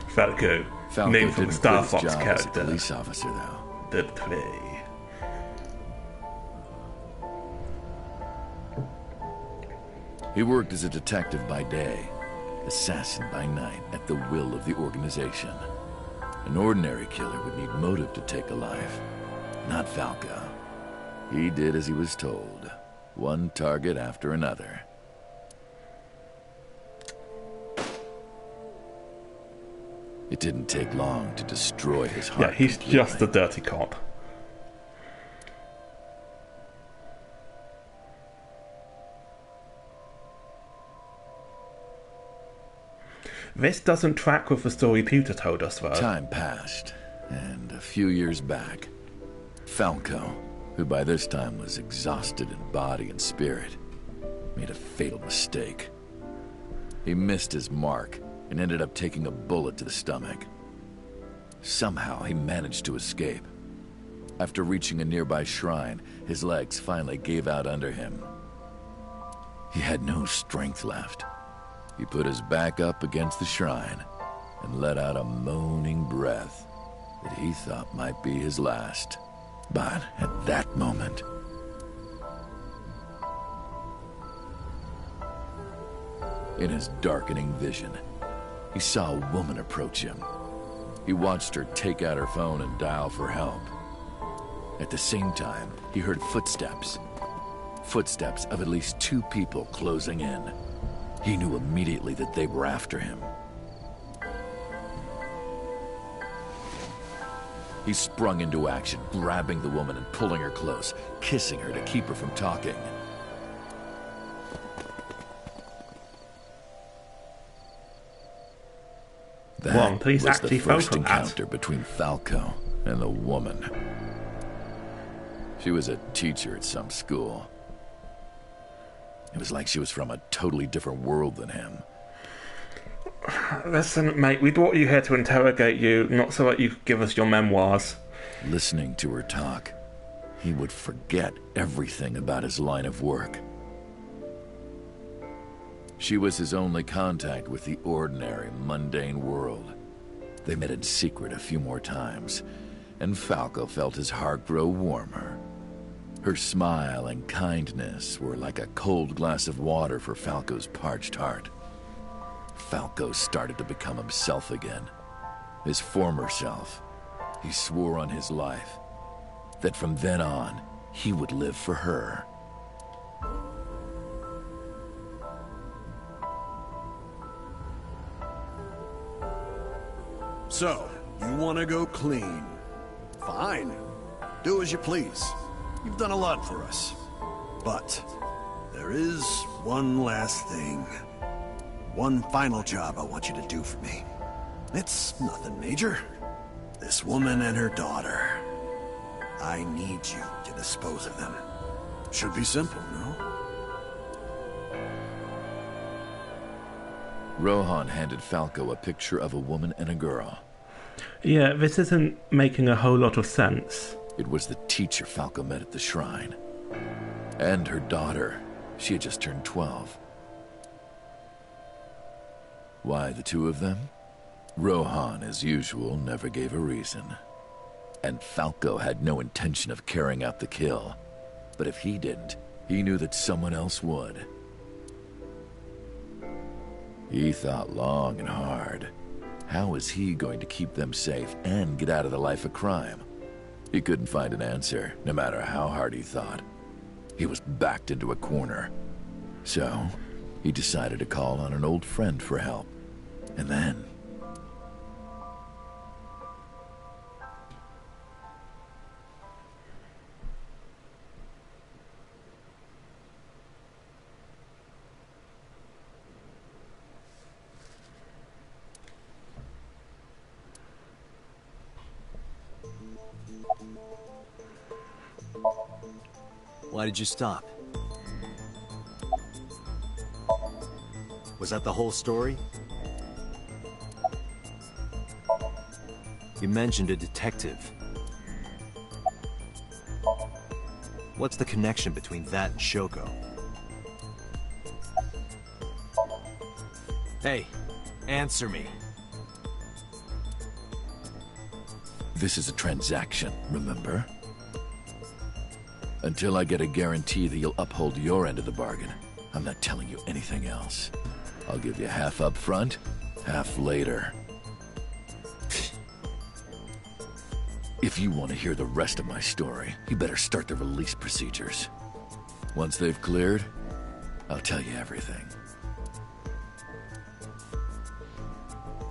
Falco, named for the Star Fox character. Police officer, though. Bird of prey. He worked as a detective by day, assassin by night, at the will of the organization. An ordinary killer would need motive to take a life, not Falco. He did as he was told, one target after another. It didn't take long to destroy his heart. Yeah, he's completely. just a dirty cop. This doesn't track with the story Peter told us, though. Time passed, and a few years back, Falco, who by this time was exhausted in body and spirit, made a fatal mistake. He missed his mark and ended up taking a bullet to the stomach. Somehow he managed to escape. After reaching a nearby shrine, his legs finally gave out under him. He had no strength left. He put his back up against the shrine and let out a moaning breath that he thought might be his last. But at that moment, in his darkening vision, he saw a woman approach him. He watched her take out her phone and dial for help. At the same time, he heard footsteps. Footsteps of at least 2 people closing in. He knew immediately that they were after him. He sprung into action, grabbing the woman and pulling her close, kissing her to keep her from talking. That was the first encounter between Falco and the woman. She was a teacher at some school. It was like she was from a totally different world than him. Listen, mate, we brought you here to interrogate you, not so that you could give us your memoirs. Listening to her talk, he would forget everything about his line of work. She was his only contact with the ordinary, mundane world. They met in secret a few more times, and Falco felt his heart grow warmer. Her smile and kindness were like a cold glass of water for Falco's parched heart. Falco started to become himself again. His former self. He swore on his life that from then on, he would live for her. So, you want to go clean? Fine. Do as you please. You've done a lot for us. But there is one last thing. One final job I want you to do for me. It's nothing major. This woman and her daughter. I need you to dispose of them. Should be simple, no? Rohan handed Falco a picture of a woman and a girl. Yeah, this isn't making a whole lot of sense. It was the teacher Falco met at the shrine. And her daughter. She had just turned 12. Why the two of them? Rohan, as usual, never gave a reason. And Falco had no intention of carrying out the kill. But if he didn't, he knew that someone else would. He thought long and hard. How was he going to keep them safe and get out of the life of crime? He couldn't find an answer, no matter how hard he thought. He was backed into a corner. So, he decided to call on an old friend for help. And then... Why did you stop? Was that the whole story? You mentioned a detective. What's the connection between that and Shoko? Hey, answer me. This is a transaction, remember? Until I get a guarantee that you'll uphold your end of the bargain, I'm not telling you anything else. I'll give you half up front, half later. If you want to hear the rest of my story, you better start the release procedures. Once they've cleared, I'll tell you everything.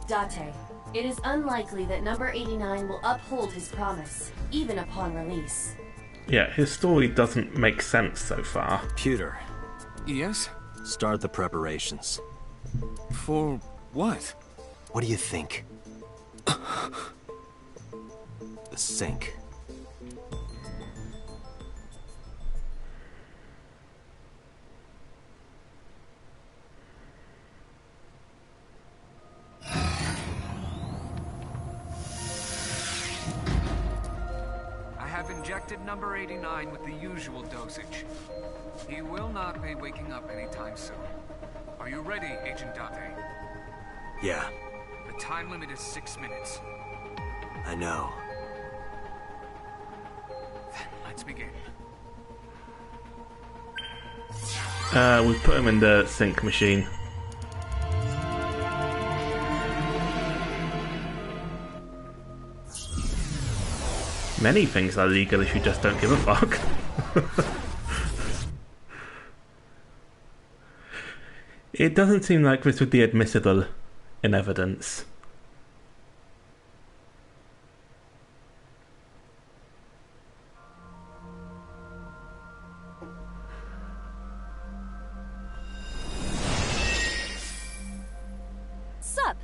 Date, it is unlikely that number 89 will uphold his promise, even upon release. Yeah, his story doesn't make sense so far. Pewter. Yes? Start the preparations. For what? What do you think? The sink. Injected number 89 with the usual dosage. He will not be waking up anytime soon. Are you ready, Agent Date? Yeah. The time limit is 6 minutes. I know. Then let's begin. We've put him in the sink machine. Many things are legal if you just don't give a fuck. It doesn't seem like this would be admissible in evidence. Sup?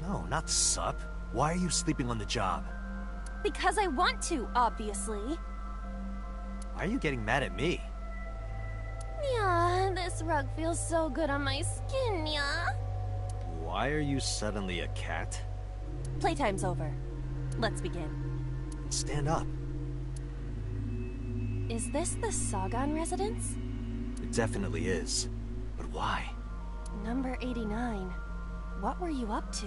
No, not sup. Why are you sleeping on the job? Because I want to, obviously. Why are you getting mad at me? Yeah, this rug feels so good on my skin, yeah. Why are you suddenly a cat? Playtime's over. Let's begin. Stand up. Is this the Sagan residence? It definitely is. But why? Number 89. What were you up to?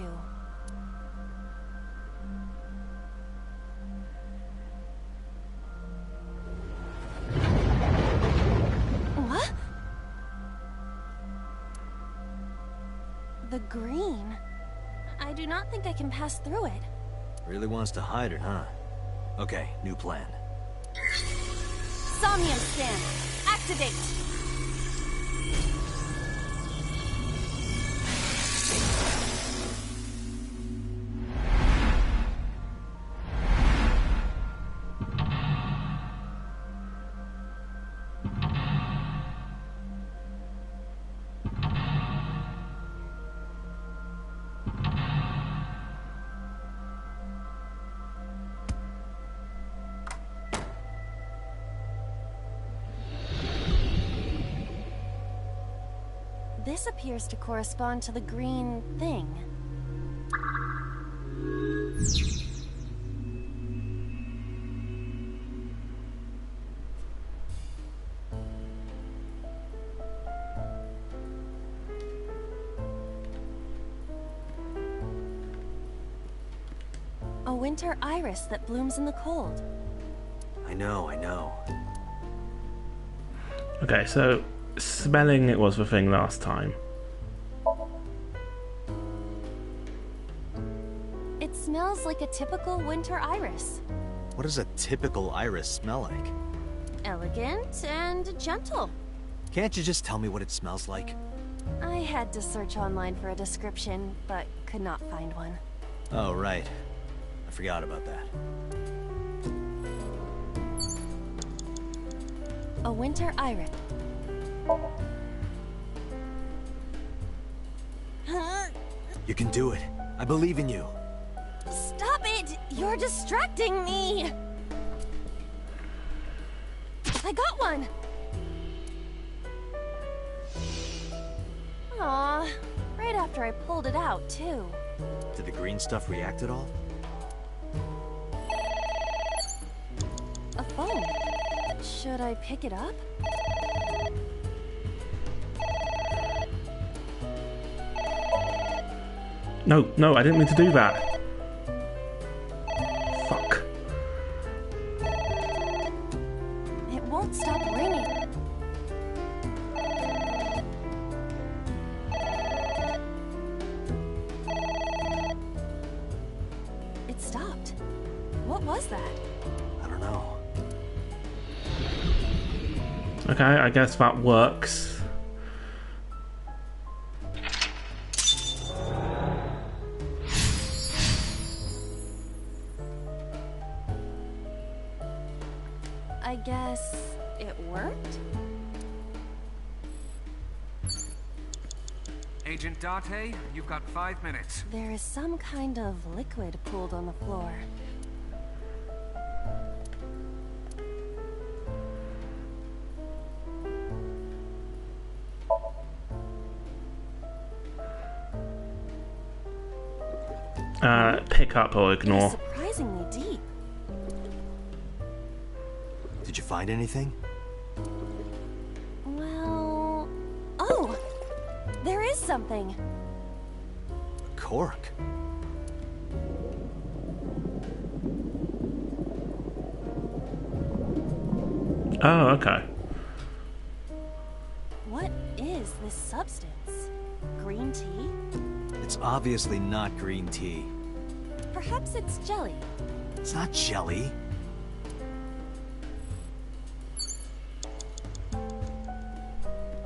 The green. I do not think I can pass through it. Really wants to hide it, huh? Okay, new plan. Somnium scan. Activate. This appears to correspond to the green thing. A winter iris that blooms in the cold. I know. Okay, so smelling it was the thing last time. It smells like a typical winter iris. What does a typical iris smell like? Elegant and gentle. Can't you just tell me what it smells like? I had to search online for a description, but could not find one. Oh, right. I forgot about that. A winter iris. You can do it. I believe in you. Stop it! You're distracting me! I got one! Aw, right after I pulled it out, too. Did the green stuff react at all? A phone. Should I pick it up? No, I didn't mean to do that. Fuck. It won't stop ringing. It stopped. What was that? I don't know. Okay, I guess that works. I guess it worked? Agent Date, you've got 5 minutes. There is some kind of liquid pooled on the floor. Pick up or ignore. It's surprisingly deep. Did you find anything? Well... Oh! There is something. A cork. Oh, okay. What is this substance? Green tea? It's obviously not green tea. Perhaps it's jelly. It's not jelly.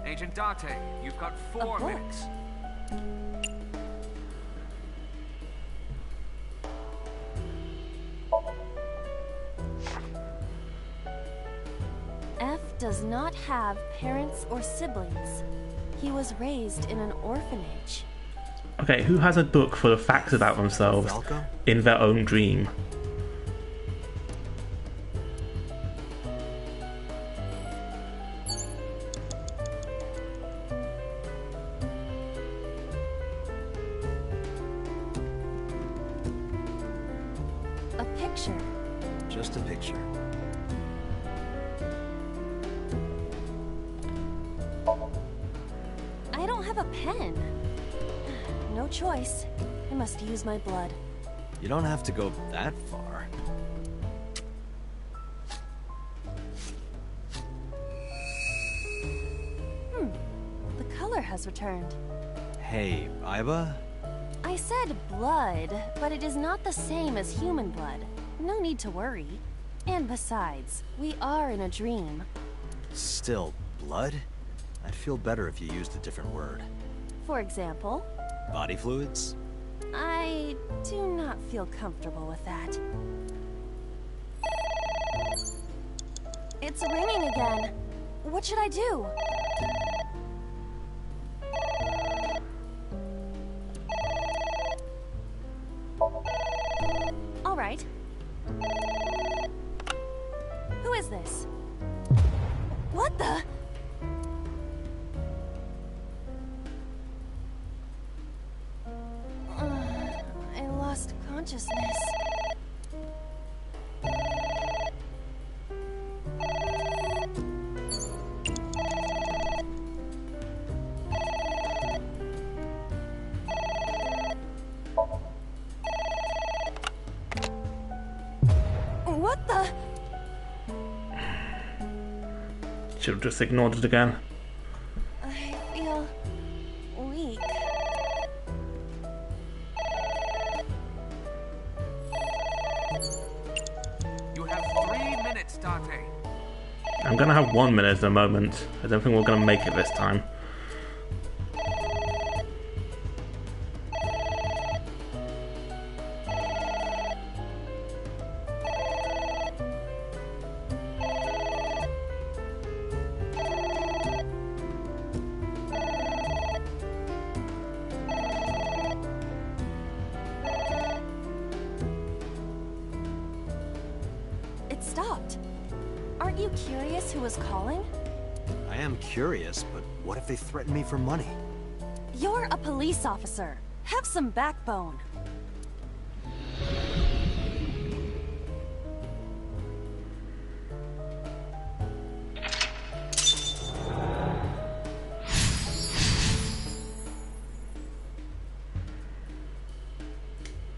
Agent Date, you've got 4 minutes. F does not have parents or siblings. He was raised in an orphanage. Okay, who has a book full of facts about themselves in their own dream? A picture. Just a picture. I don't have a pen. No choice. I must use my blood. You don't have to go that far. The color has returned. Hey, Iba? I said blood, but it is not the same as human blood. No need to worry. And besides, we are in a dream. Still, blood? I'd feel better if you used a different word. For example? Body fluids? I do not feel comfortable with that. It's ringing again. What should I do? All right. Who is this? What the? I lost consciousness. What the? Should have just ignored it again. I feel weak. You have 3 minutes, Date. I'm gonna have 1 minute at the moment. I don't think we're gonna make it this time. It stopped. Aren't you curious who was calling? I am curious, but what if they threaten me for money? You're a police officer. Have some backbone.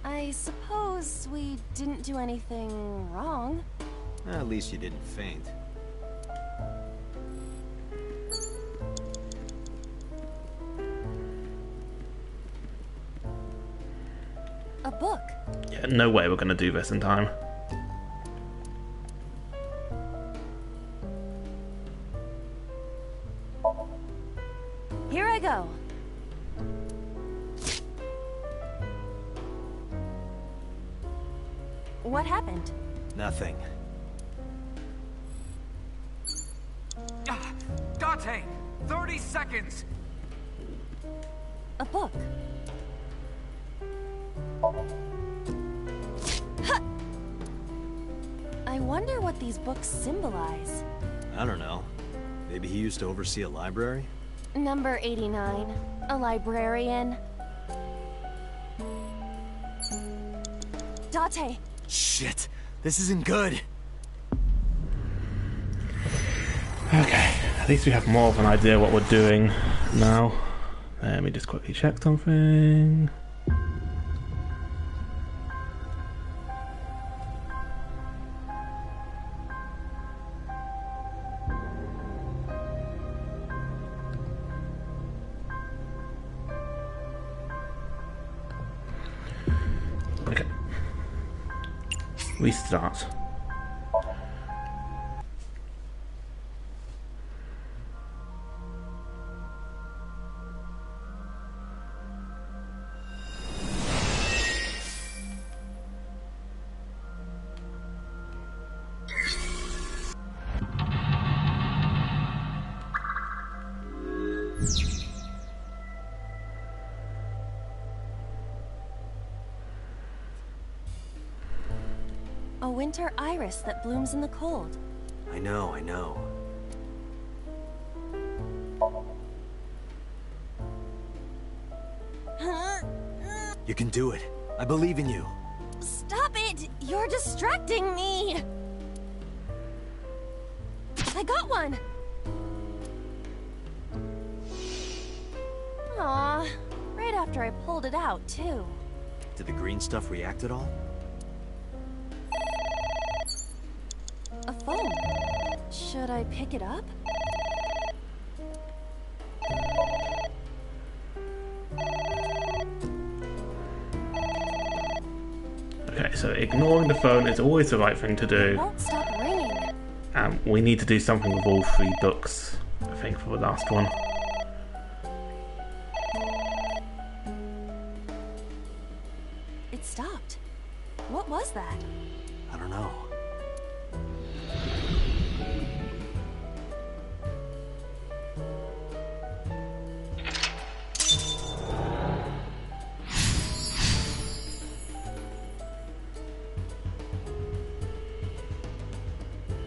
I suppose we didn't do anything wrong. At least you didn't faint. A book. Yeah, no way we're gonna do this in time. Here I go. What happened? Nothing. Date! 30 seconds! A book. Huh. I wonder what these books symbolize. I don't know. Maybe he used to oversee a library? Number 89. A librarian. Date! Shit! This isn't good! Okay, at least we have more of an idea what we're doing now. Let me just quickly check something. Okay. Restart. A winter iris that blooms in the cold. I know, I know. You can do it. I believe in you. Stop it! You're distracting me! I got one! Aw, right after I pulled it out, too. Did the green stuff react at all? A phone. Should I pick it up? Okay, so ignoring the phone is always the right thing to do. It won't stop ringing. And we need to do something with all 3 books, I think, for the last one. It stopped. What was that? I don't know.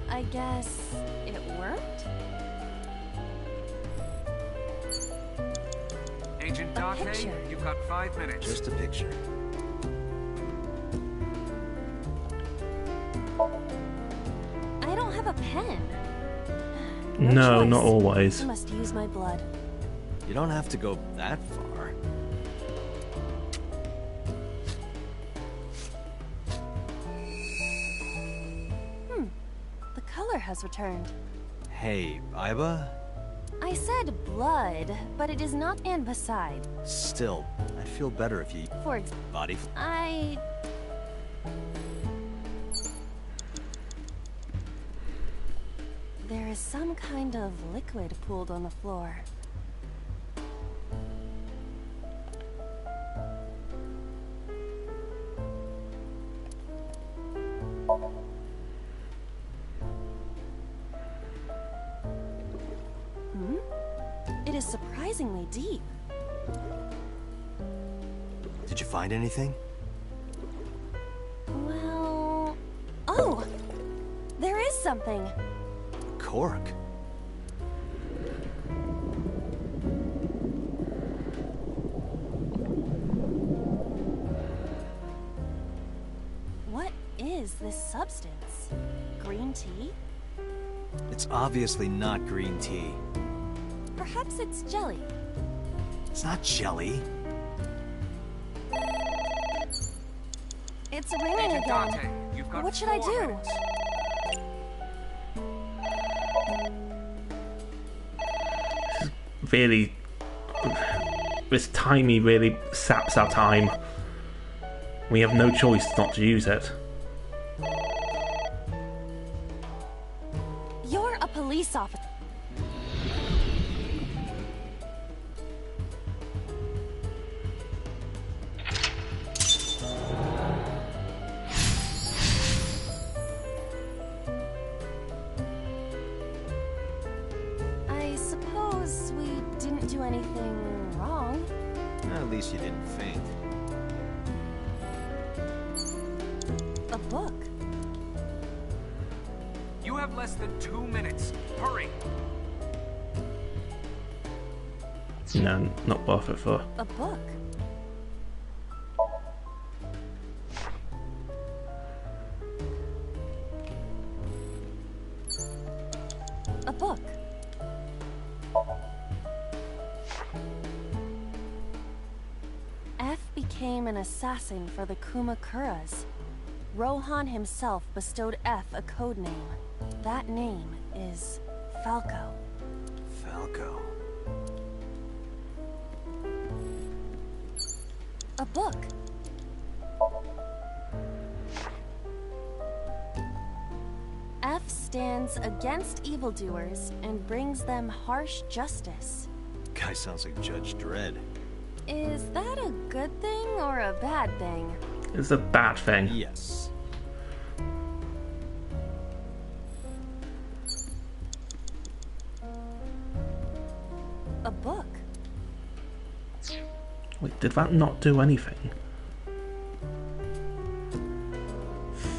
I guess it worked? Agent Date, you've got 5 minutes. Just a picture. I don't have a pen. No, choice. not always. I must use my blood. You don't have to go that far. The color has returned. Hey, Iba? I said blood, but it is not. And beside, Still, I'd feel better if you... for example, Body... There is some kind of liquid pooled on the floor. It is surprisingly deep. Did you find anything? Well... Oh! There is something! Cork. What is this substance? Green tea? It's obviously not green tea. Perhaps it's jelly. It's not jelly. It's ringing Agent again. Date, you've got What should I 4 do? minutes. Really, this timey really saps our time. We have no choice not to use it. You're a police officer. I suppose we didn't do anything wrong. At least you didn't faint. A book. You have less than 2 minutes. Hurry. No, not worth it for. A book. A book. F became an assassin for the Kumakuras. Rohan himself bestowed F a code name. That name is Falco. Falco. A book. F stands against evildoers and brings them harsh justice. Guy sounds like Judge Dredd. Is that a good thing or a bad thing? It's a bad thing. Yes. A book. Wait, did that not do anything?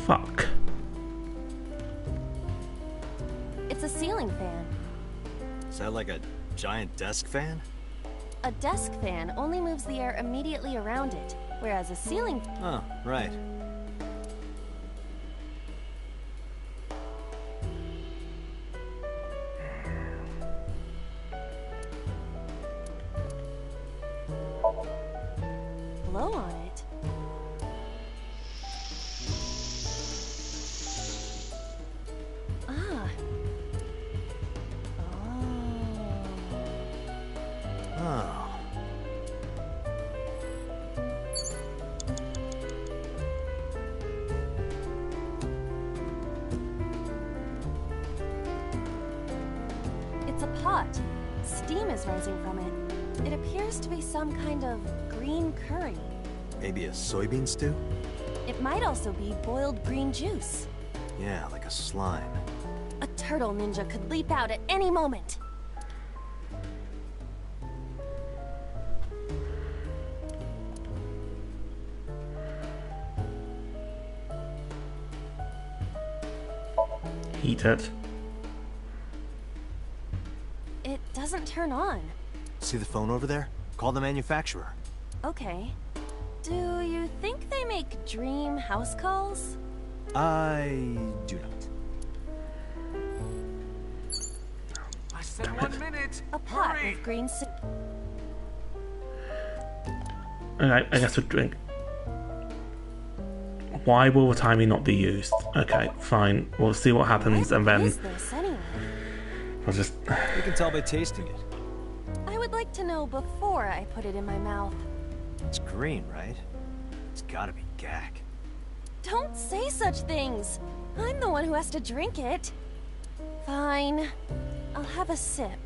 Fuck. It's a ceiling fan. Is that like a giant desk fan? A desk fan only moves the air immediately around it, whereas a ceiling... Oh, right. blow on it. Ah. Oh. pot. Steam is rising from it. It appears to be some kind of green curry. Maybe a soybean stew? It might also be boiled green juice. Yeah, like a slime. A turtle ninja could leap out at any moment. Heat it. It doesn't turn on. See the phone over there? Call the manufacturer. Okay. Do you think they make dream house calls? I do not. I said 1 minute. A pot with green soup. Okay, I guess we'll drink. Why will the timing not be used? Okay, fine. We'll see what happens and then This anyway? we'll just... You can tell by tasting it. I would like to know before I put it in my mouth. It's green, right? It's gotta be gack. Don't say such things. I'm the one who has to drink it. Fine. I'll have a sip.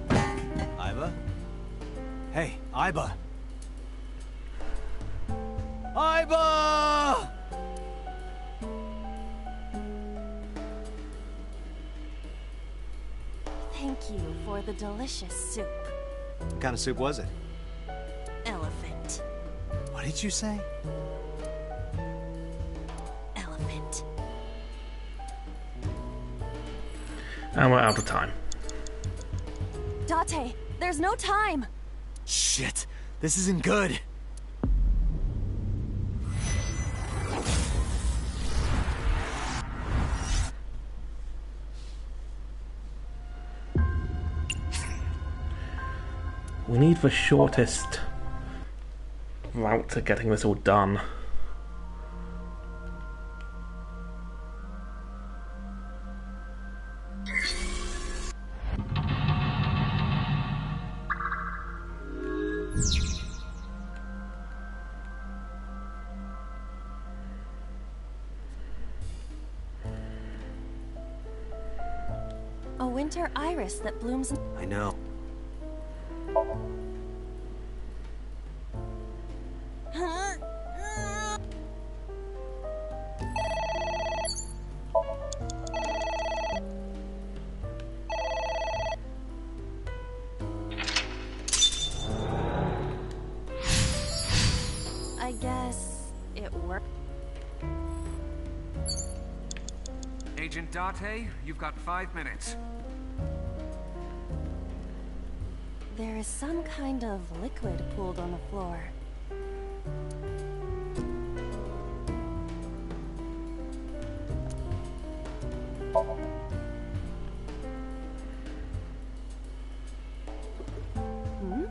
Iva? Hey, Iva! Iva! Thank you for the delicious soup. What kind of soup was it? Elephant. What did you say? Elephant. And we're out of time. Date, there's no time. Shit, this isn't good. We need the shortest route to getting this all done. A winter iris that blooms. I know. I guess it worked. Agent Date, you've got 5 minutes. There is some kind of liquid pooled on the floor. Hmm?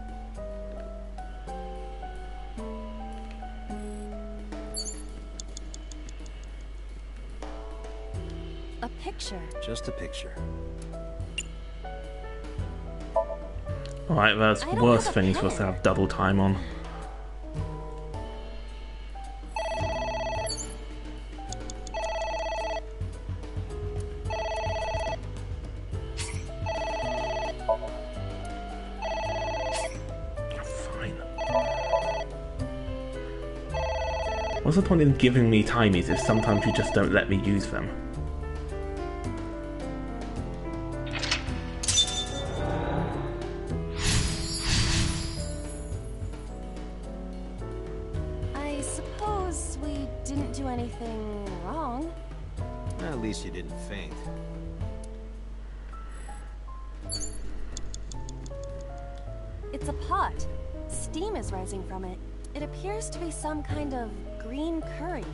A picture. Just a picture. Alright, there's I don't worse have a things for us to pen. have double time on. Fine. What's the point in giving me timies if sometimes you just don't let me use them? I suppose we didn't do anything wrong. At least you didn't faint. It's a pot. Steam is rising from it. It appears to be some kind of green curry.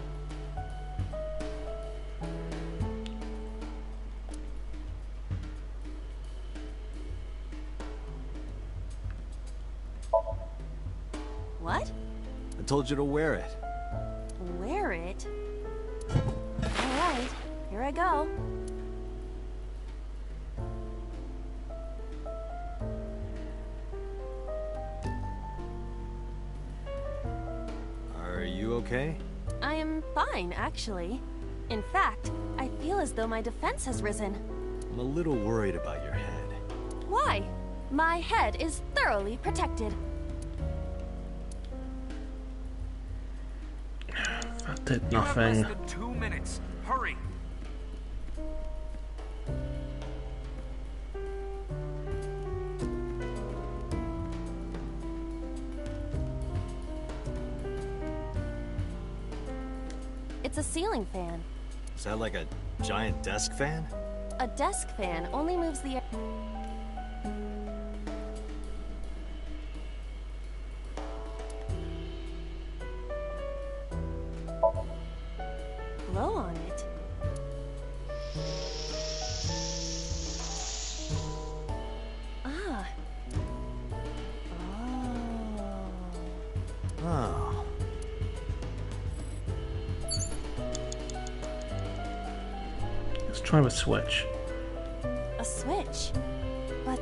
What? I told you to wear it. Wear it? Alright, here I go. Are you okay? I am fine, actually. In fact, I feel as though my defense has risen. I'm a little worried about your head. Why? My head is thoroughly protected. That did You have less nothing. than 2 minutes. Hurry. It's a ceiling fan. Is that like a giant desk fan? A desk fan only moves the air. Blow on it. Ah. Oh. Oh. Let's try a switch. A switch. But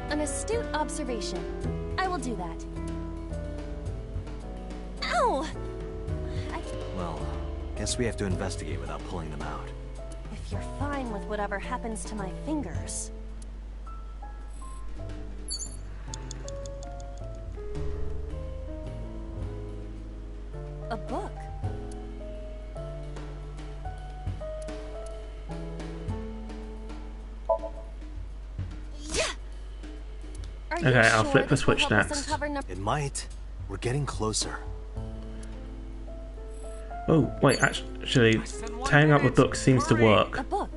an astute observation. I will do that. Ow! Well, guess we have to investigate without pulling them out. If you're fine with whatever happens to my fingers. A book. Yeah. Are you Okay, I'll sure flip the this will switch help us next. uncover It might. We're getting closer. Oh, wait, actually, tearing up the book seems to work. A book.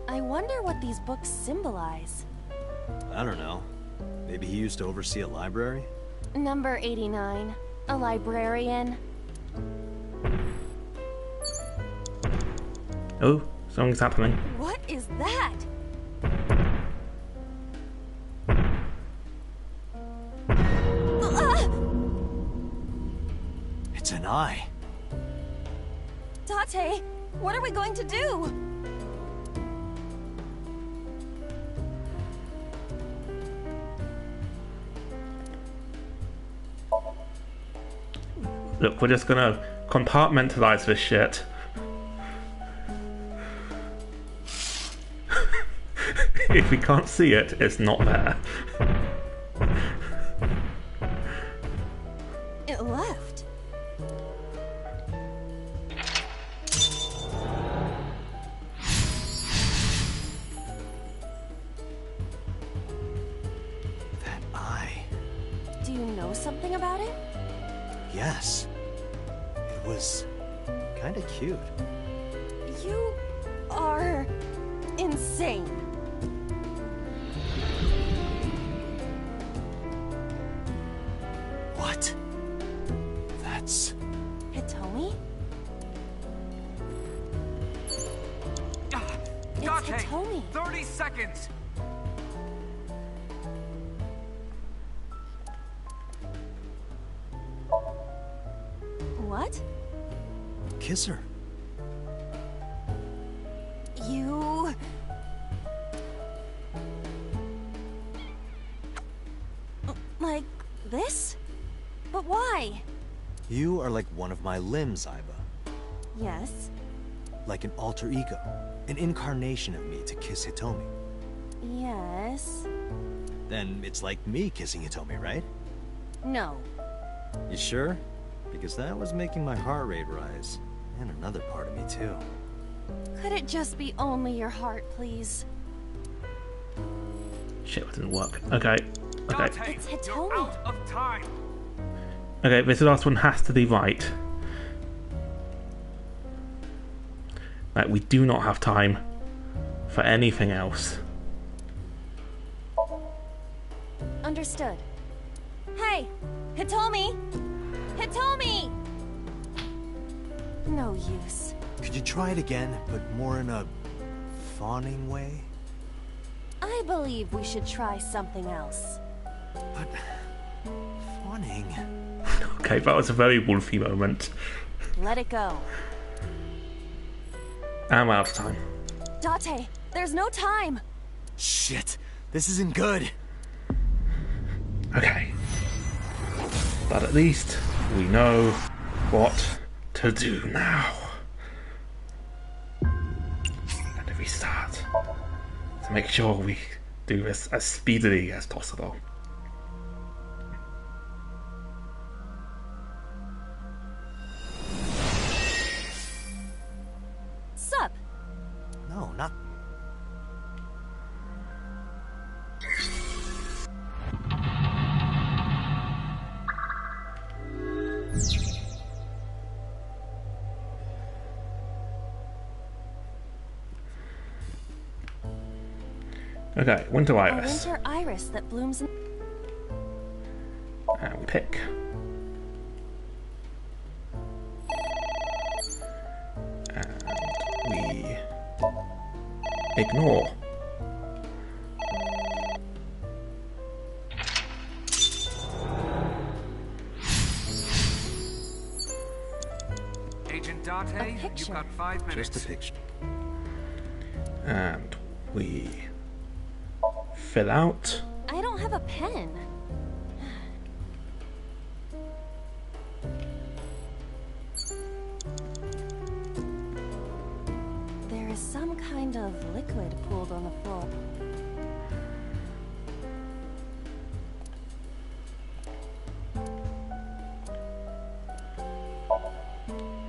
I wonder what these books symbolize. I don't know. Maybe he used to oversee a library? Number 89. A librarian. Oh, something's happening. What is that? It's an eye. Tate, what are we going to do? Look, we're just gonna compartmentalize this shit. If we can't see it, it's not there. It left. That eye. Do you know something about it? Yes. It was kinda cute. You are insane. What? That's... Hitomi? It's Date, Hitomi. 30 seconds. What? Kiss her. You... Like this? But why? You are like one of my limbs, Aiba. Yes. Like an alter ego. An incarnation of me to kiss Hitomi. Yes. Then it's like me kissing Hitomi, right? No. You sure? Because that was making my heart rate rise. And another part of me, too. Could it just be only your heart, please? Shit, that didn't work. Okay. Okay. It's Hitomi. You're out of time. Okay, this last one has to be right. Like, we do not have time for anything else. Understood. Hey! Hitomi! Hitomi! No use. Could you try it again, but more in a fawning way? I believe we should try something else. But... fawning... Okay, that was a very wolfy moment. Let it go. I'm out of time. Date, there's no time. Shit, this isn't good. Okay. But at least we know what to do now. And if we start to make sure we do this as speedily as possible. Sup? No, not... Okay, winter iris. A winter iris that blooms in... And we pick. And we ignore. Agent Date, you've got 5 minutes. Just a picture. And we fill out. I don't have a pen. There is some kind of liquid pooled on the floor.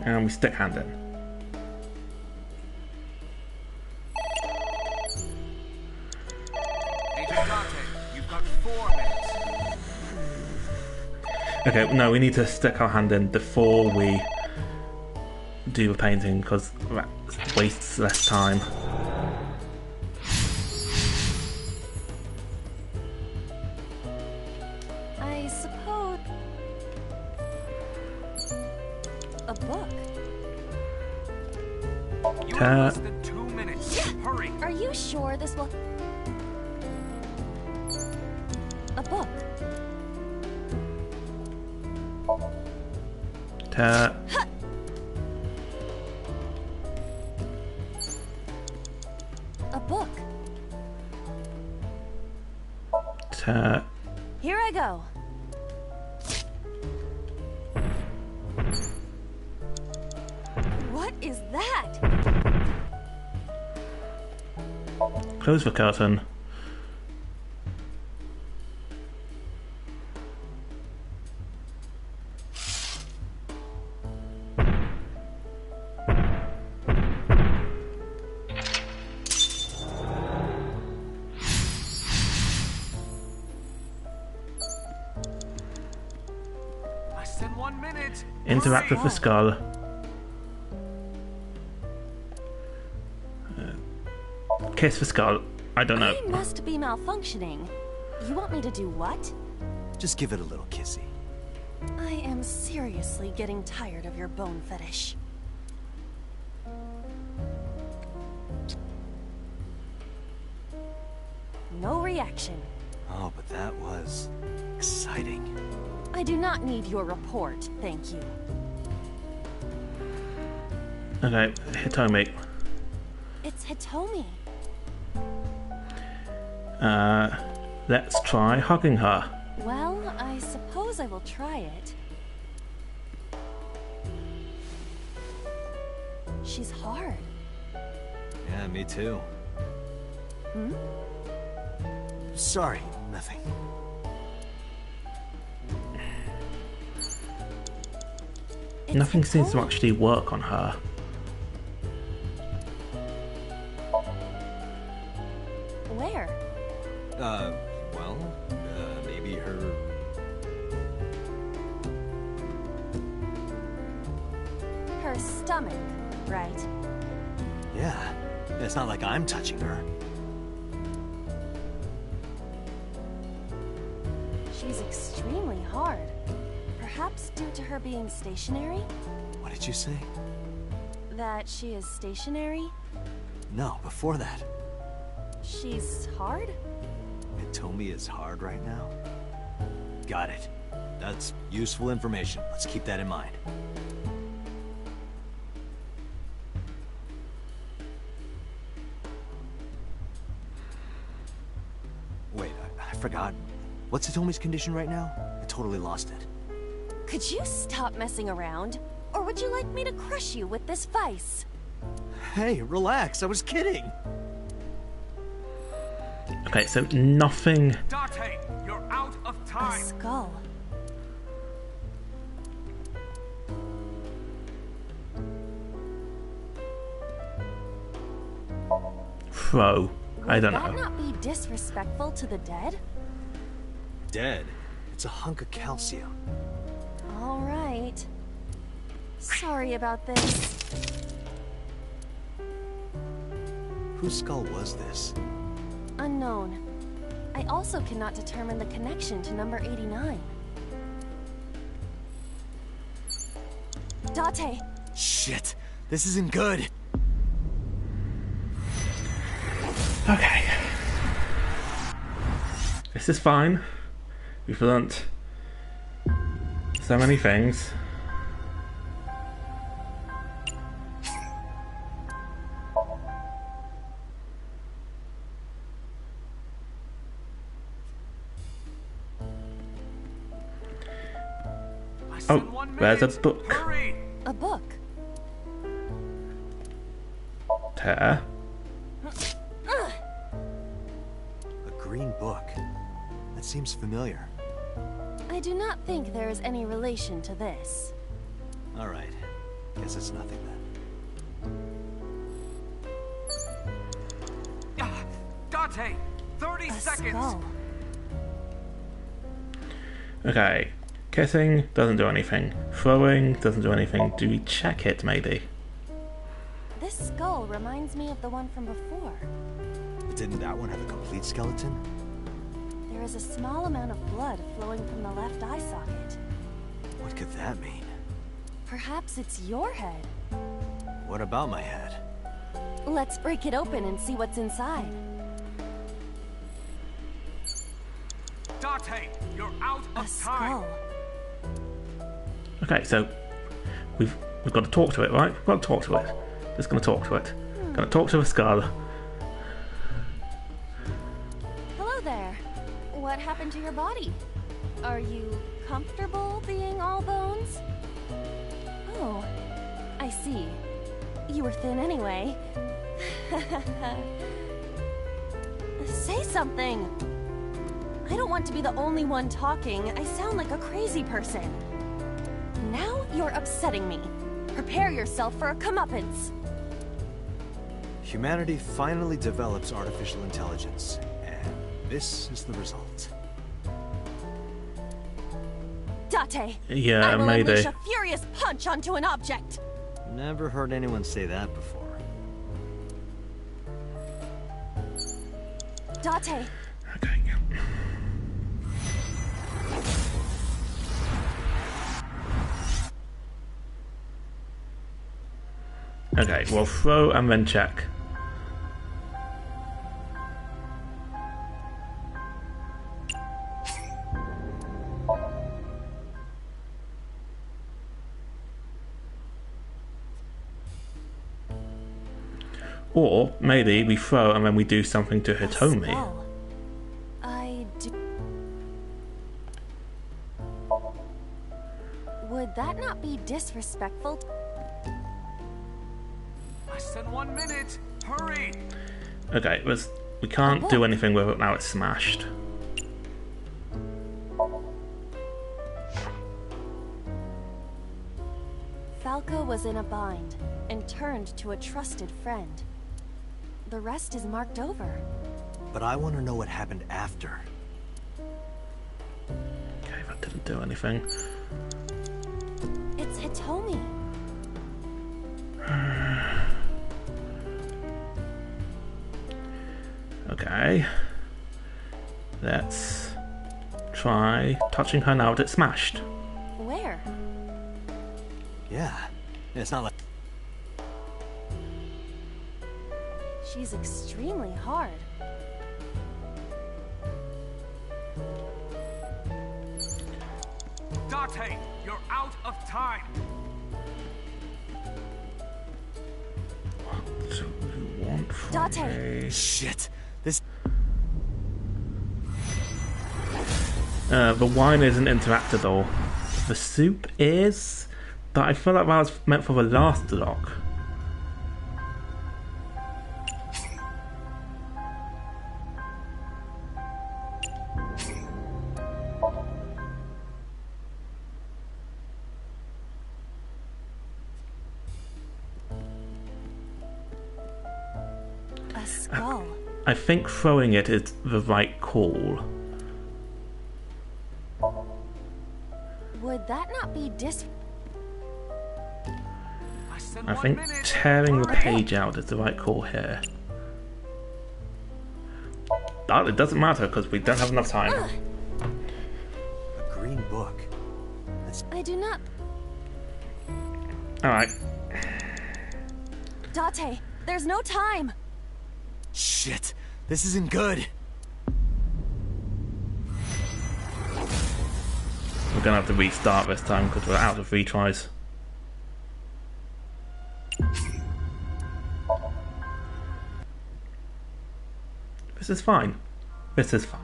And we stick hand in. Agent Date, you've got 4 minutes. Okay, no, we need to stick our hand in before we do the painting because that wastes less time. I suppose... a book. You have less than 2 minutes. Hurry. Are you sure this will... a book? A book. Here I go. What is that? Close the curtain. Less than 1 minute. Interact with the skull. Kiss the skull. I don't know. I must be malfunctioning. You want me to do what? Just give it a little kissy. I am seriously getting tired of your bone fetish. No reaction. Oh, but that was exciting. I do not need your report, thank you. Okay, Hitomi. It's Hitomi. Let's try hugging her. Well, I suppose I will try it. She's hard. Yeah, me too. Hmm? Sorry, nothing. Nothing seems to actually work on her. Where? Well, maybe her... Her stomach, right? Yeah. It's not like I'm touching her. She's extremely hard. Perhaps due to her being stationary? What did you say? That she is stationary? No, before that. She's hard? Hitomi is hard right now? Got it. That's useful information. Let's keep that in mind. I forgot. What's Hitomi's condition right now? I totally lost it. Could you stop messing around? Or would you like me to crush you with this vice? Hey, relax. I was kidding. Okay, so nothing. Date, you're out of time. A skull. Throw. I don't know. Would that not be disrespectful to the dead? Dead? It's a hunk of calcium. All right. Sorry about this. Whose skull was this? Unknown. I also cannot determine the connection to number 89. Date! Shit! This isn't good! Okay. This is fine. We've learnt so many things. Oh, there's a book. A book? Tear. A green book. That seems familiar. I do not think there is any relation to this. Alright. Guess it's nothing then. Date, 30 seconds. Skull. Okay. Kissing doesn't do anything. Throwing doesn't do anything. Do we check it, maybe? This skull reminds me of the one from before. But didn't that one have a complete skeleton? There is a small amount of blood flowing from the left eye socket. What could that mean? Perhaps it's your head. What about my head? Let's break it open and see what's inside. Date, you're out of A time. skull. Okay, so we've got to talk to it, right? We've got to talk to it. Just gonna talk to it. Gonna talk to a skull. Hello there. What happened to your body? Are you comfortable being all bones? Oh, I see. You were thin anyway. Say something! I don't want to be the only one talking. I sound like a crazy person. Now you're upsetting me. Prepare yourself for a comeuppance. Humanity finally develops artificial intelligence, and this is the result. Date! Yeah, I will maybe. unleash a furious punch onto an object! Never heard anyone say that before. Date! Okay. Okay, well, throw and then check. Or maybe we throw and then we do something to Hitomi. Skull. I do. Would that not be disrespectful? Less than 1 minute. Hurry. Okay, we can't do anything with it now. It's smashed. Falco was in a bind and turned to a trusted friend. The rest is marked over. But I want to know what happened after. Okay, that didn't do anything. It's Hitomi. Okay. Let's try touching her now that it's smashed. Where? Yeah. It's not like... She's extremely hard. Date, you're out of time. What do you want from Date. me? Shit. This... The wine isn't interactable. The soup is, but I feel like that was meant for the last lock. A skull. I think throwing it is the right call. Would that not be I think tearing the page out is the right call here. But it doesn't matter because we don't have enough time. A green book. I do not. Alright. Date, there's no time. Shit, this isn't good. We're gonna have to restart this time because we're out of retries. This is fine. This is fine.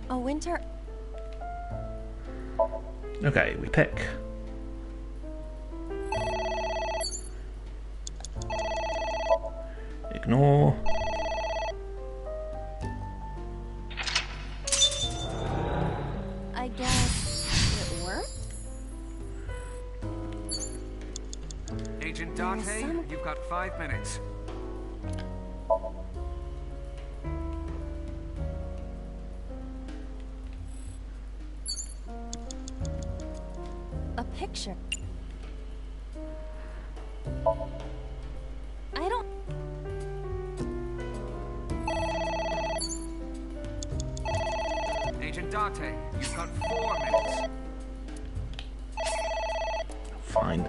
A winter. Okay, we pick. Ignore. I guess it worked? Agent Date, you've got 5 minutes. A picture. I don't... Agent Date, you've got 4 minutes. Fine.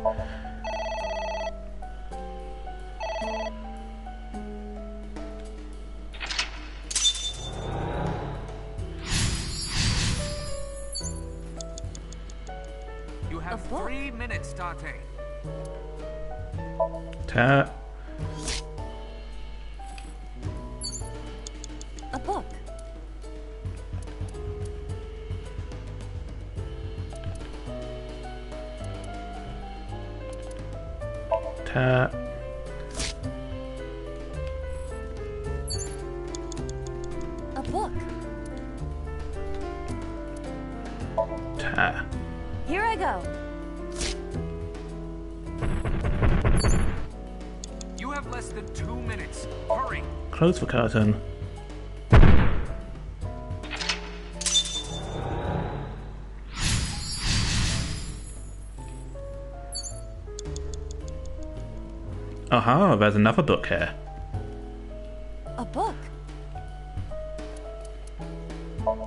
You have 3 minutes, Date. Tear. A book. Tear. A book. Tear. Here I go. You have less than 2 minutes. Hurry. Close the curtain. Aha, there's another book here. A book.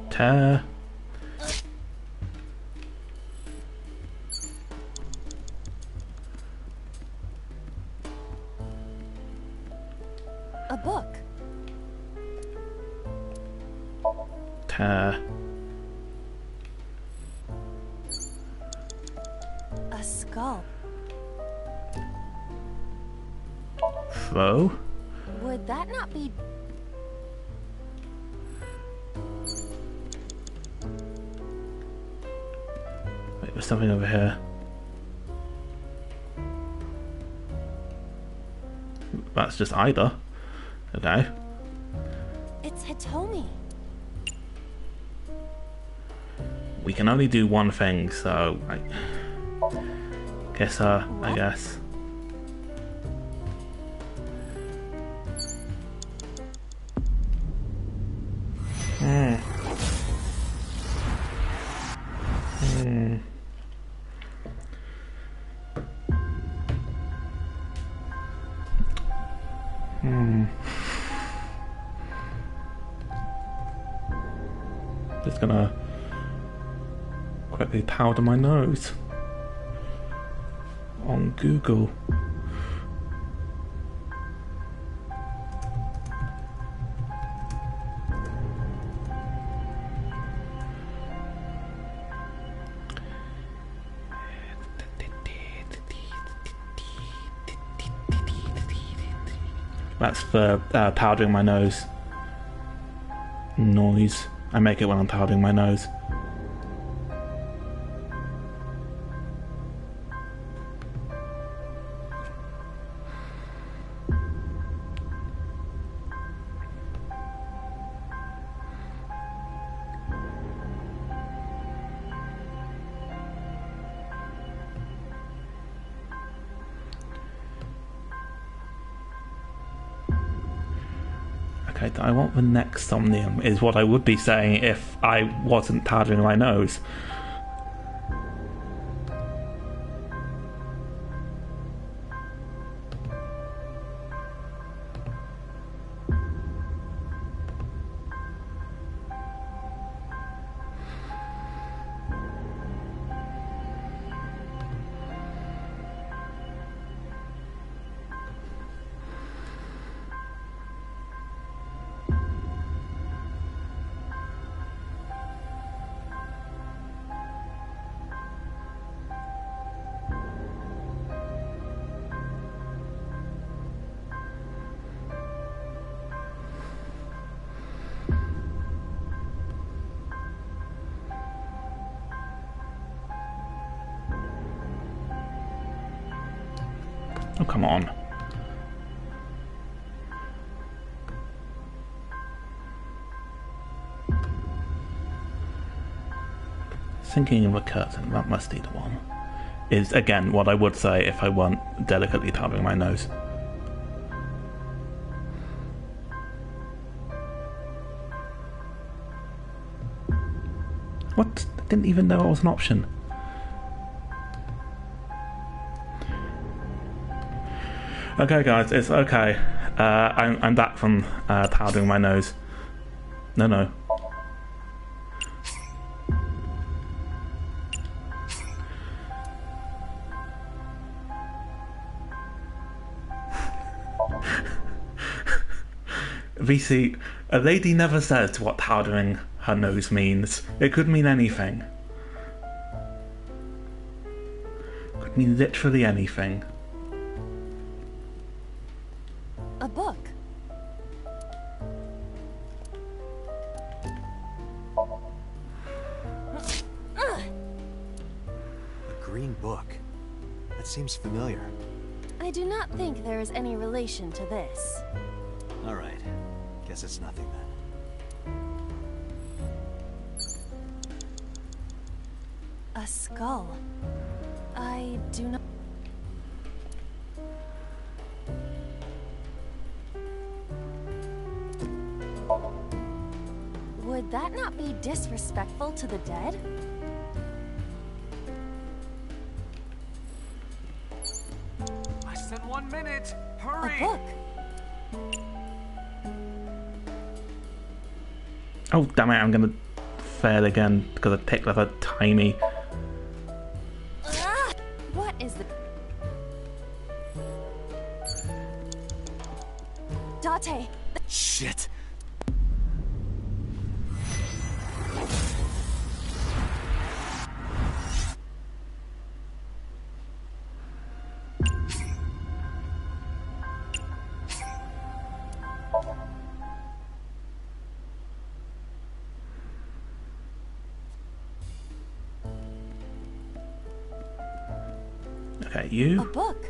Tear. A book. Tear. A skull. Throw. Would that not be... Wait, there's something over here. That's just either. Okay. It's Hitomi. We can only do one thing, so I guess I guess. Just gonna quickly powder my nose on Google. That's for powdering my nose. Noise. I make it when I'm powdering my nose. I want the next Somnium, is what I would be saying if I wasn't powdering my nose. Oh, come on. Sinking of a curtain, that must be the one. Is, again, what I would say if I weren't delicately powdering my nose. What? I didn't even know it was an option. Okay, guys, it's okay. I'm back from powdering my nose. No. VC, a lady never says what powdering her nose means. It could mean anything. Could mean literally anything. A book. A green book. That seems familiar. I do not think there is any relation to this. All right. Guess it's nothing then. A skull. I do not... Would that not be disrespectful to the dead? Less than 1 minute! Hurry! A book. Oh, damn it, I'm gonna fail again because I picked up a tiny... What is the... Date! Shit! Okay, you. A book.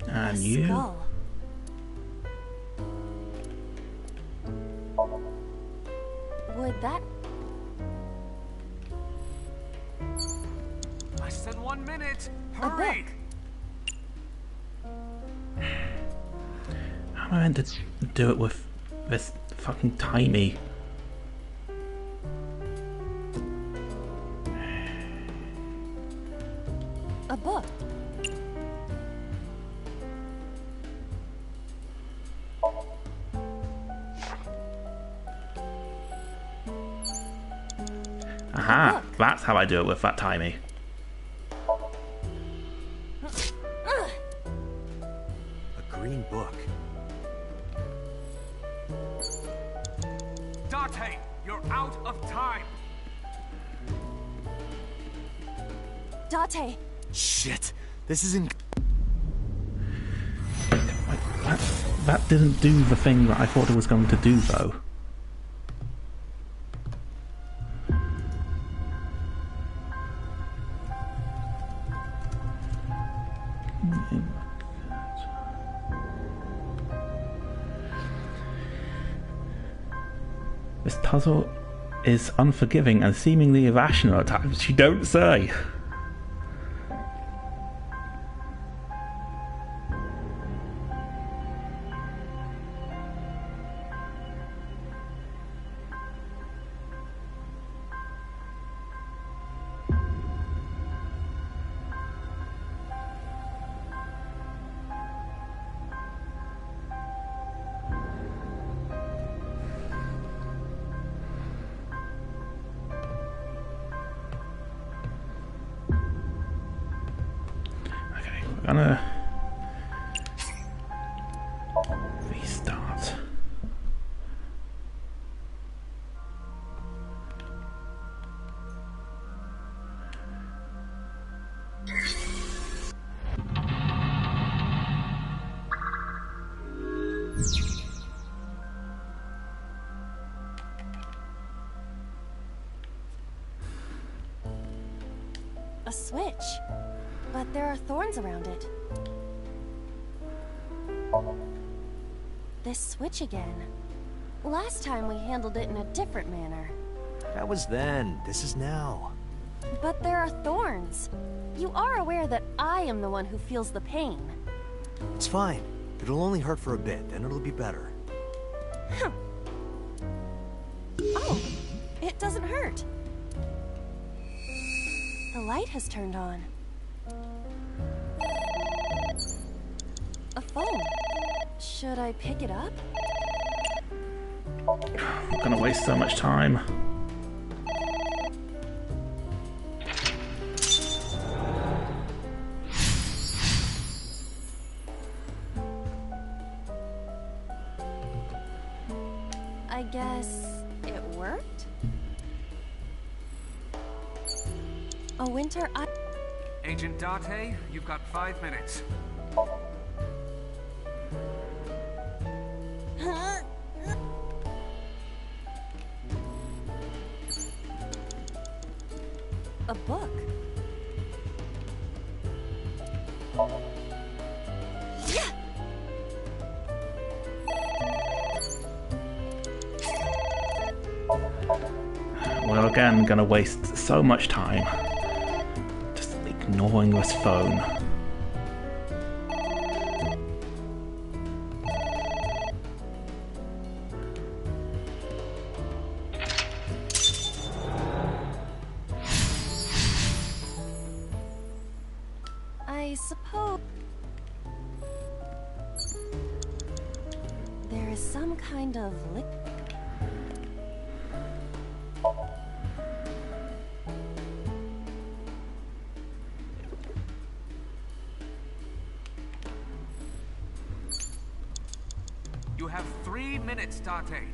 And you. Skull. Would that... Less than 1 minute! A Hurry! book. How am I meant to do it with this fucking tiny? A book. Aha! That's how I do it with that tiny. A green book. Date! Shit! This isn't... That didn't do the thing that I thought it was going to do, though. This puzzle is unforgiving and seemingly irrational at times. You don't say. I'm gonna restart. A switch. But there are thorns around it. This switch again. Last time we handled it in a different manner. That was then. This is now. But there are thorns. You are aware that I am the one who feels the pain. It's fine. It'll only hurt for a bit, then it'll be better. Oh, it doesn't hurt. The light has turned on. A phone. Should I pick it up? I'm gonna waste so much time. I guess it worked? A winter Agent Date, you've got 5 minutes. A book. Well, again, gonna waste so much time just ignoring this phone. I suppose there is some kind of liquid. You have 3 minutes, Date.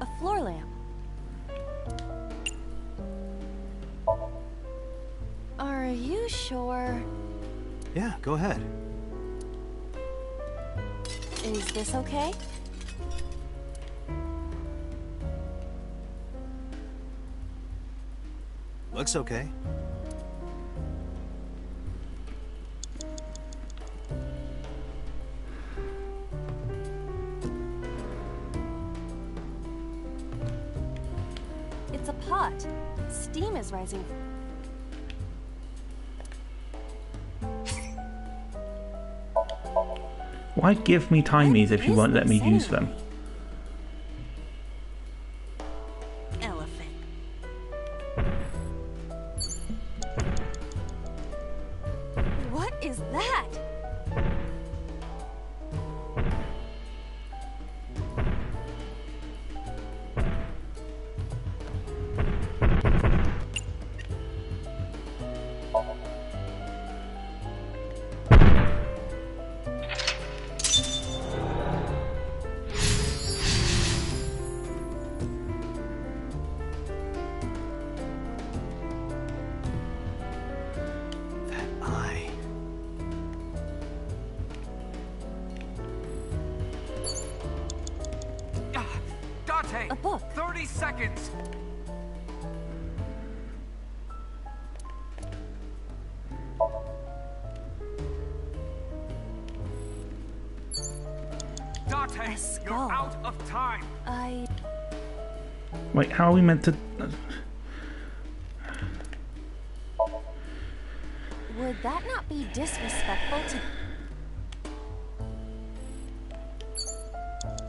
A floor lamp. Are you sure? Yeah, go ahead. Is this okay? Looks okay. It's a pot. Steam is rising. Why give me timies if you won't let me use them? Elephant. What is that? seconds! Date, you're out of time! Wait, how are we meant to... Would that not be disrespectful to...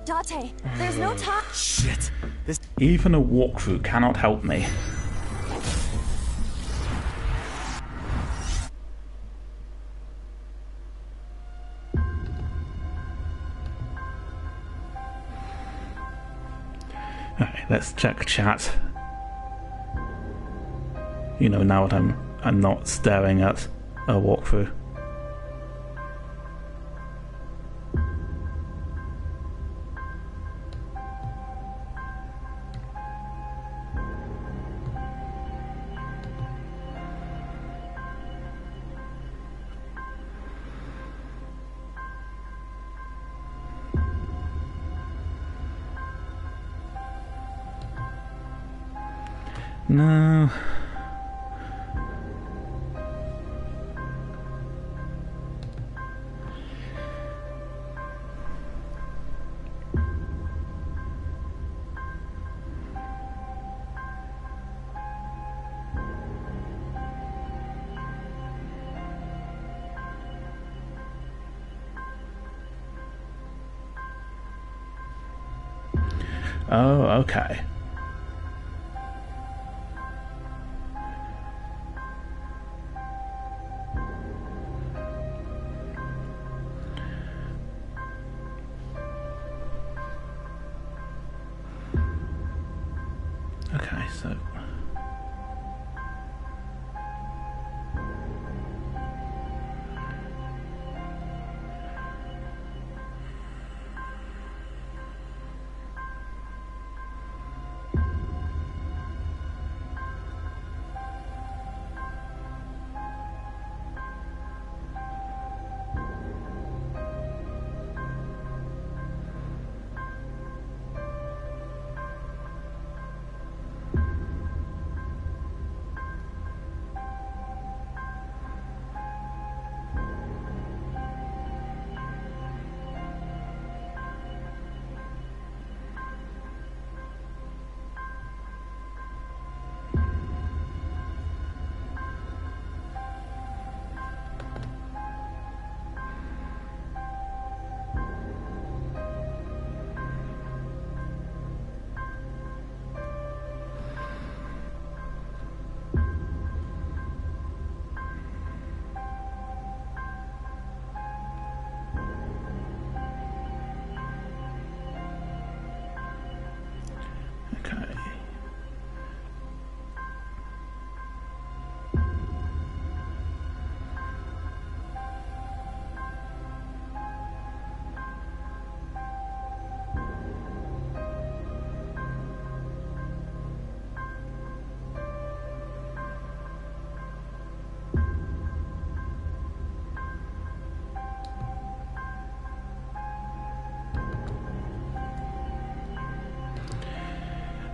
Date, there's no time... Shit! Even a walkthrough cannot help me. Okay, let's check chat. You know, now that I'm not staring at a walkthrough. No. Oh, okay. Okay, so...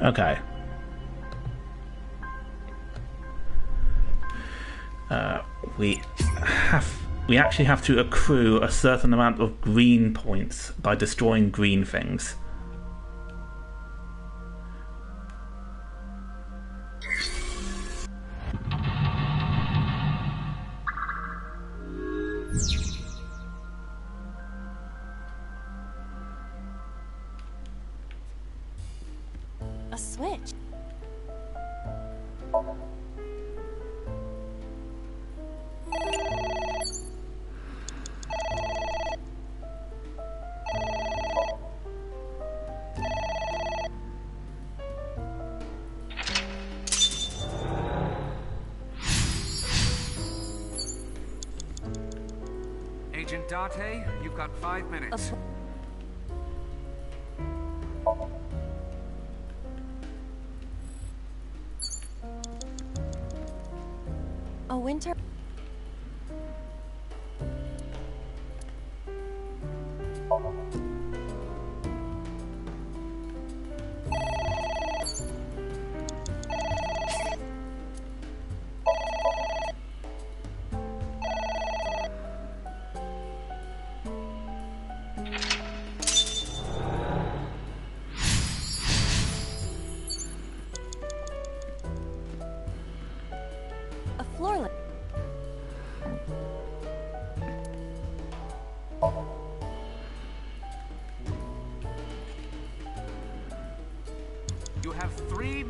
Okay. We actually have to accrue a certain amount of green points by destroying green things. A switch. Agent Date, you've got 5 minutes. A winter...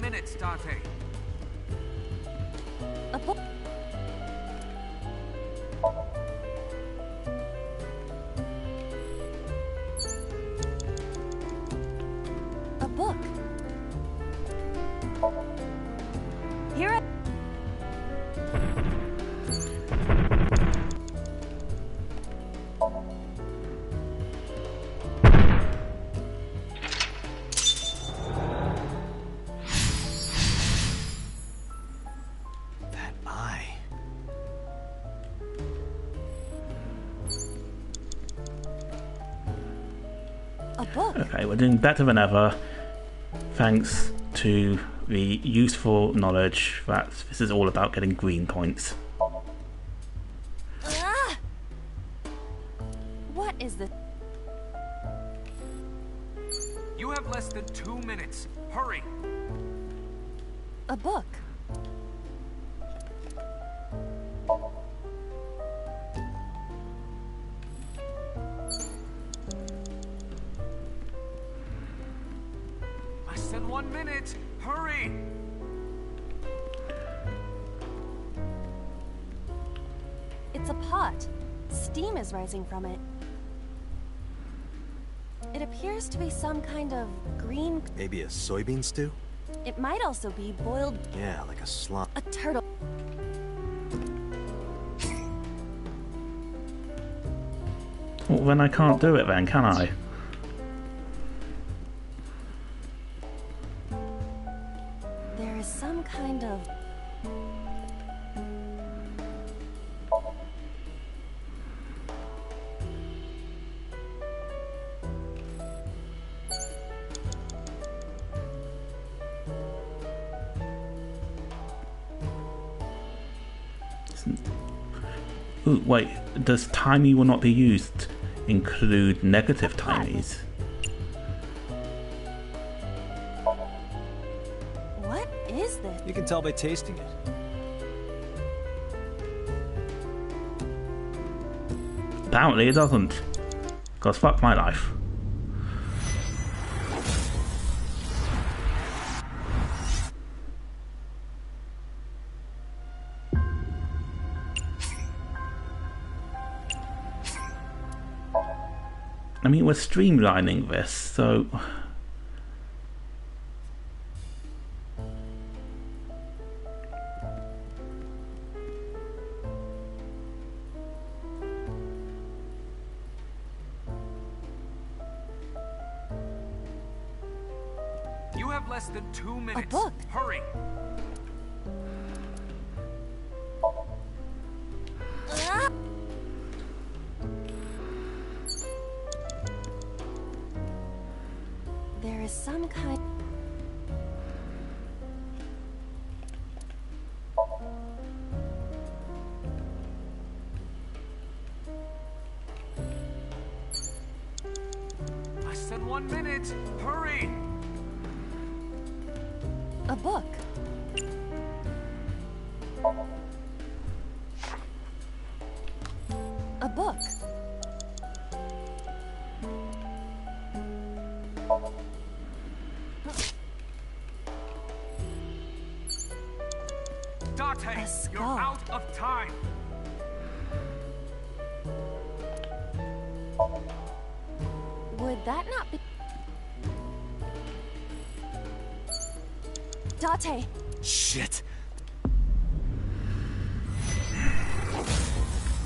minutes, Dante. A book. A book. Here I... That eye. A book. Okay, we're doing better than ever, thanks to the useful knowledge that this is all about getting green points. Ah! What is this? You have less than 2 minutes. Hurry. A book. Less than 1 minute. Hurry. It's a pot. Steam is rising from it. It appears to be some kind of green... Maybe a soybean stew? It might also be boiled... Yeah, like a slop. A turtle. Well, then I can't do it then, can I? There is some kind of... Ooh, wait, does timey will not be used include negative timies? What is this? You can tell by tasting it. Apparently it doesn't. Cause fuck my life. I mean, we're streamlining this, so... You have less than 2 minutes. A book. Hurry. Ah! There is some kind... Less than 1 minute. Hurry. A book. A book. Dante, you're out of time. Would that not be... Date! Shit.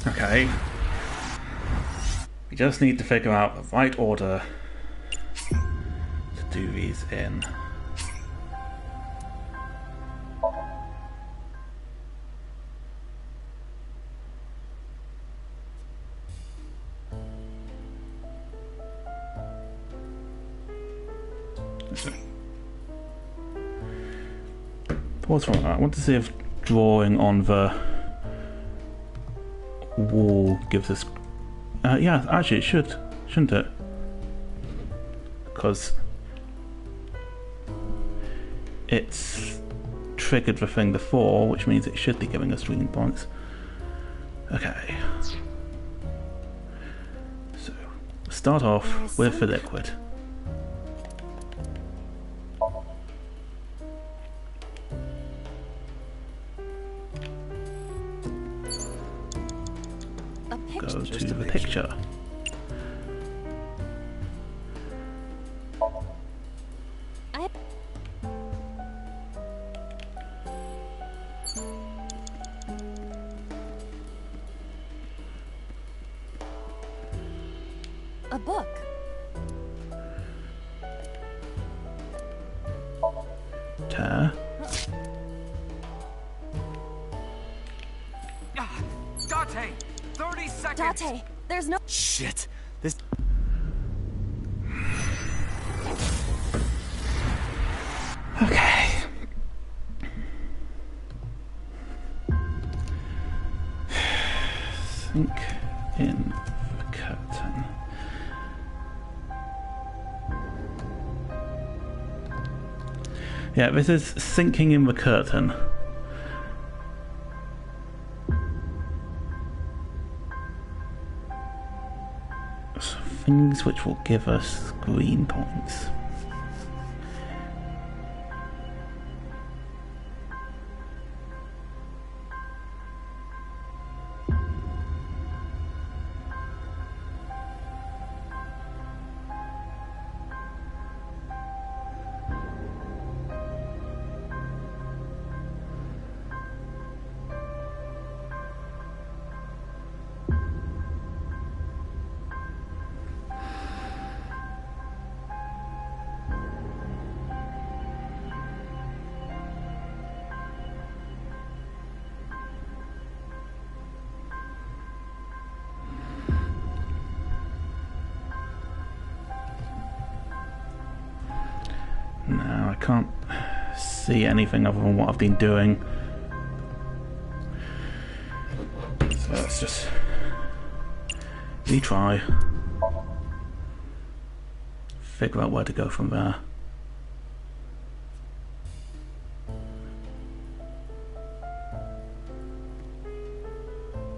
Okay. We just need to figure out the right order to do these in. What's wrong? I want to see if drawing on the wall gives us... yeah, actually it should, shouldn't it? Because it's triggered the thing before, which means it should be giving us green points. Okay. So, start off with the liquid. picture. Go to the picture. A book. Tear. Date! 30 seconds! Date, there's no— Shit! This... Okay. Sink in the curtain. Yeah, this is sinking in the curtain. Things which will give us green points. No, I can't see anything other than what I've been doing. So let's just retry. Figure out where to go from there.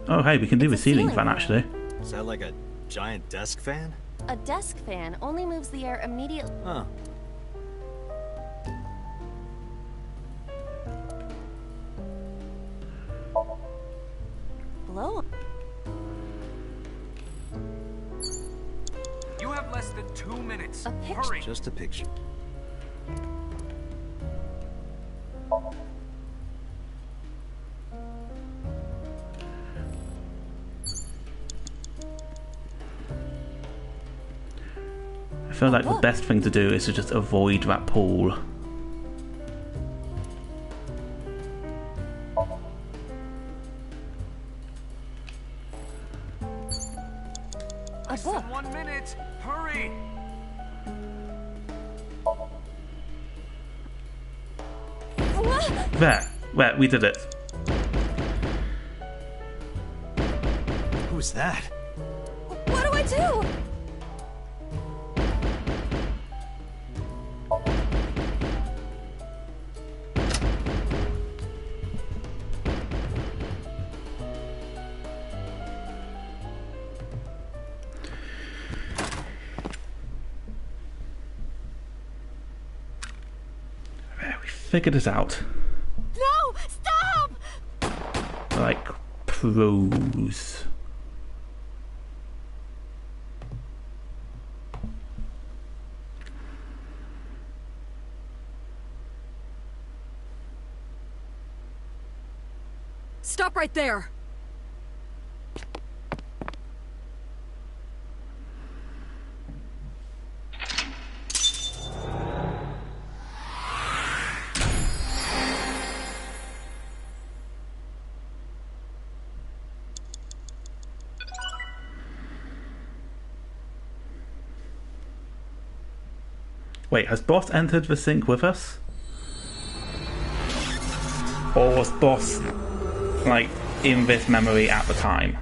Oh hey, we can do the ceiling fan actually. Is that like a giant desk fan? A desk fan only moves the air immediately. Huh. Blow. You have less than 2 minutes. A picture. Hurry. Just a picture. I feel like the best thing to do is to just avoid that pool. Less than 1 minute. Hurry. There, we did it. Who's that? What do I do? Figured it out. No! Stop! Like pros. Stop right there! Wait, has Boss entered the sink with us? Or was Boss, like, in this memory at the time?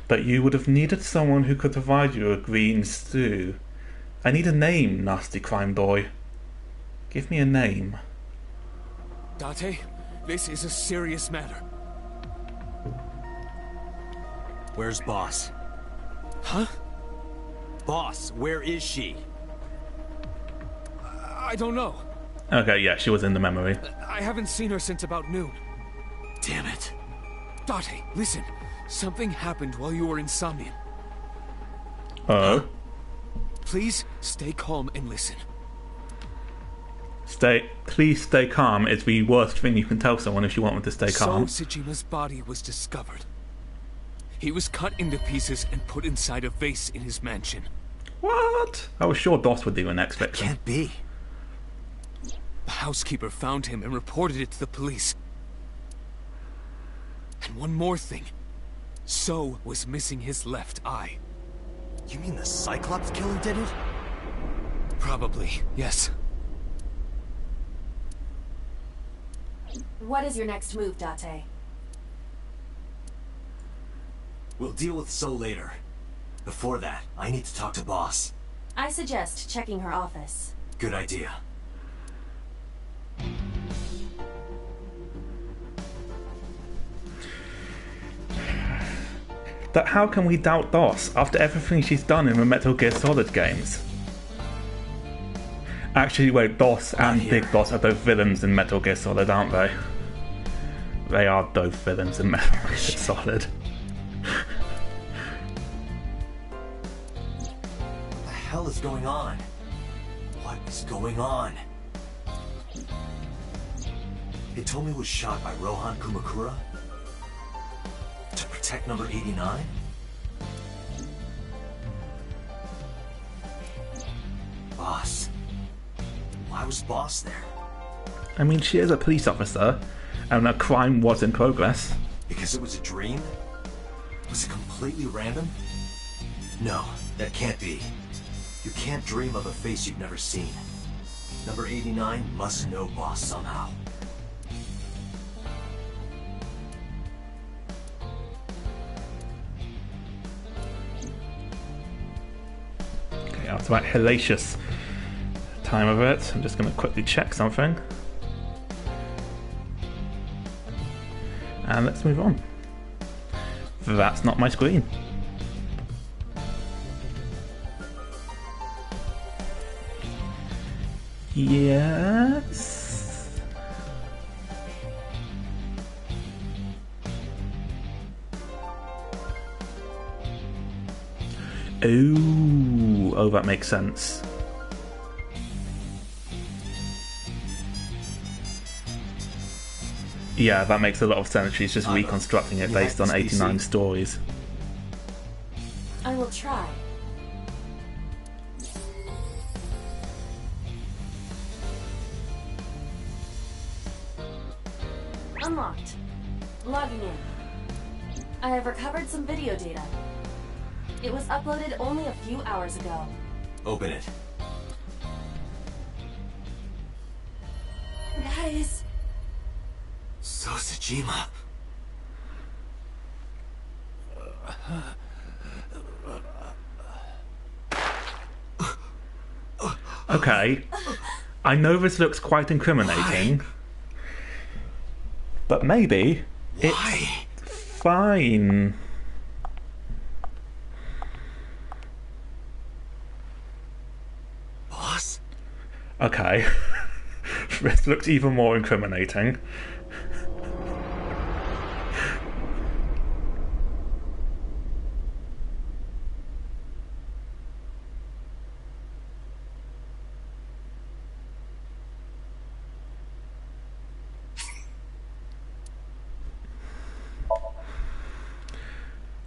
But you would have needed someone who could provide you a green stew. I need a name, nasty crime boy. Give me a name. Date, this is a serious matter. Where's Boss? Huh? Boss, where is she? I don't know. Okay, yeah, she was in the memory. I haven't seen her since about noon. Damn it. Date, listen. Something happened while you were in Somnium. Oh? Please stay calm and listen. Please stay calm is the worst thing you can tell someone if you want them to stay calm. So Tsujima's body was discovered. He was cut into pieces and put inside a vase in his mansion. What? I was sure DOS would be the next victim. Can't be. The housekeeper found him and reported it to the police. And one more thing. So was missing his left eye. You mean the Cyclops killer did it? Probably, yes. What is your next move, Date? We'll deal with So later. Before that, I need to talk to Boss. I suggest checking her office. Good idea. How can we doubt DOS after everything she's done in the Metal Gear Solid games? Actually, wait, DOS and Big Boss are both villains in Metal Gear Solid, aren't they? They are both villains in Metal Gear Solid. What the hell is going on? What is going on? Hitomi was shot by Rohan Kumakura? To protect number 89? Boss. Why was Boss there? I mean, she is a police officer, and a crime was in progress. Because it was a dream? Was it completely random? No, that can't be. You can't dream of a face you've never seen. Number 89 must know Boss somehow. Okay, after that hellacious time of it, I'm just going to quickly check something. And let's move on. That's not my screen. Yes. Oh, that makes sense. Yeah, that makes a lot of sense. She's just reconstructing it based on 89 stories. I will try. Unlocked. Logging in. I have recovered some video data. It was uploaded only a few hours ago. Open it. That is... So Tsushima. Okay. I know this looks quite incriminating. But maybe it's fine. Boss? Okay. This looks even more incriminating.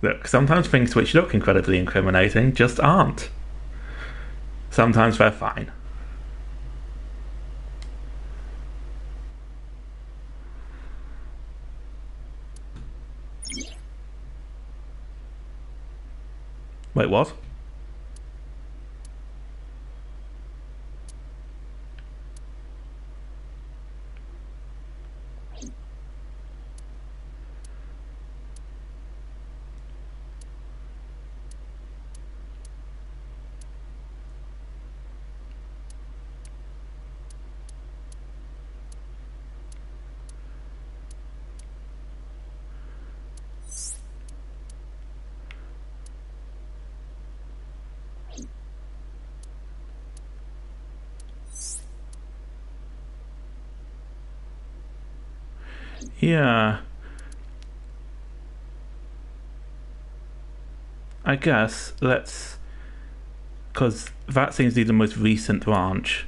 Look, sometimes things which look incredibly incriminating just aren't. Sometimes they're fine. Wait, what? Yeah. I guess let's... because that seems to be the most recent branch.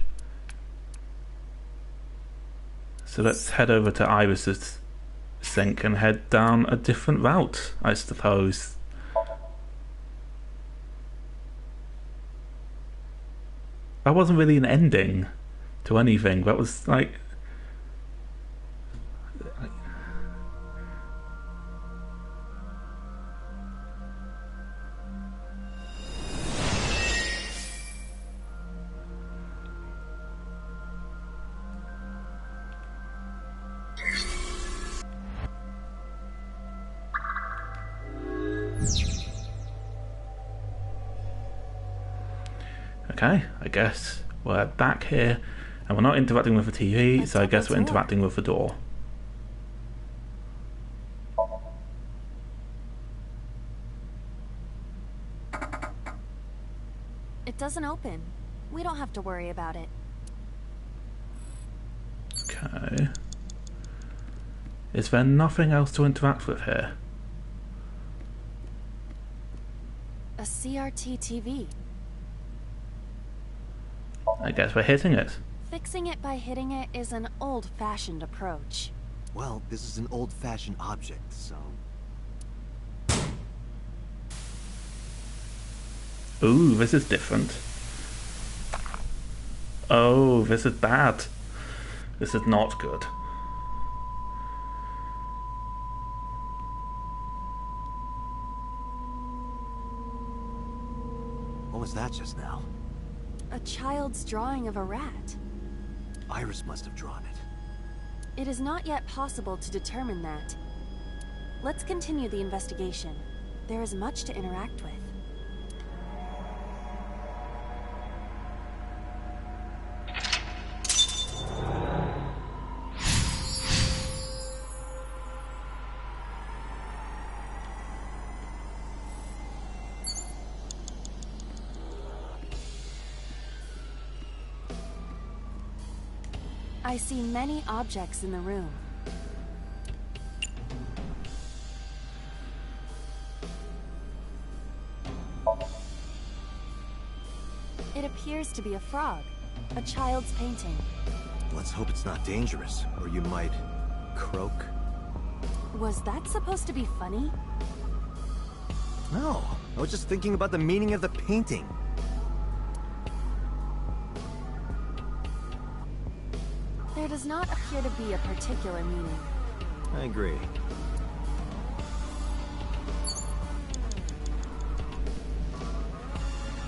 So let's head over to Iris's sink and head down a different route, I suppose. That wasn't really an ending to anything. That was like... Okay, I guess we're back here and we're not interacting with the TV, so I guess we're interacting with the door. It doesn't open. We don't have to worry about it. Okay. Is there nothing else to interact with here? A CRT TV. I guess we're hitting it. Fixing it by hitting it is an old-fashioned approach. Well, this is an old-fashioned object, so... Ooh, this is different. Oh, this is bad. This is not good. What was that just now? A child's drawing of a rat. Iris must have drawn it. It is not yet possible to determine that. Let's continue the investigation. There is much to interact with. I see many objects in the room. It appears to be a frog, a child's painting. Let's hope it's not dangerous, or you might... croak. Was that supposed to be funny? No, I was just thinking about the meaning of the painting. There does not appear to be a particular meaning. I agree.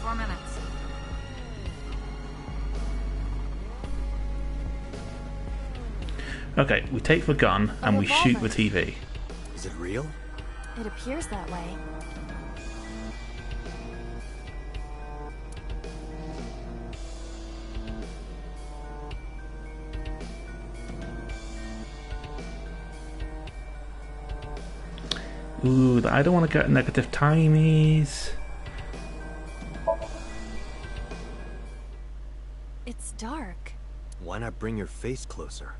Four minutes. Okay, we take the gun and we shoot the TV. Is it real? It appears that way. Ooh, I don't want to get negative timies. It's dark. Why not bring your face closer?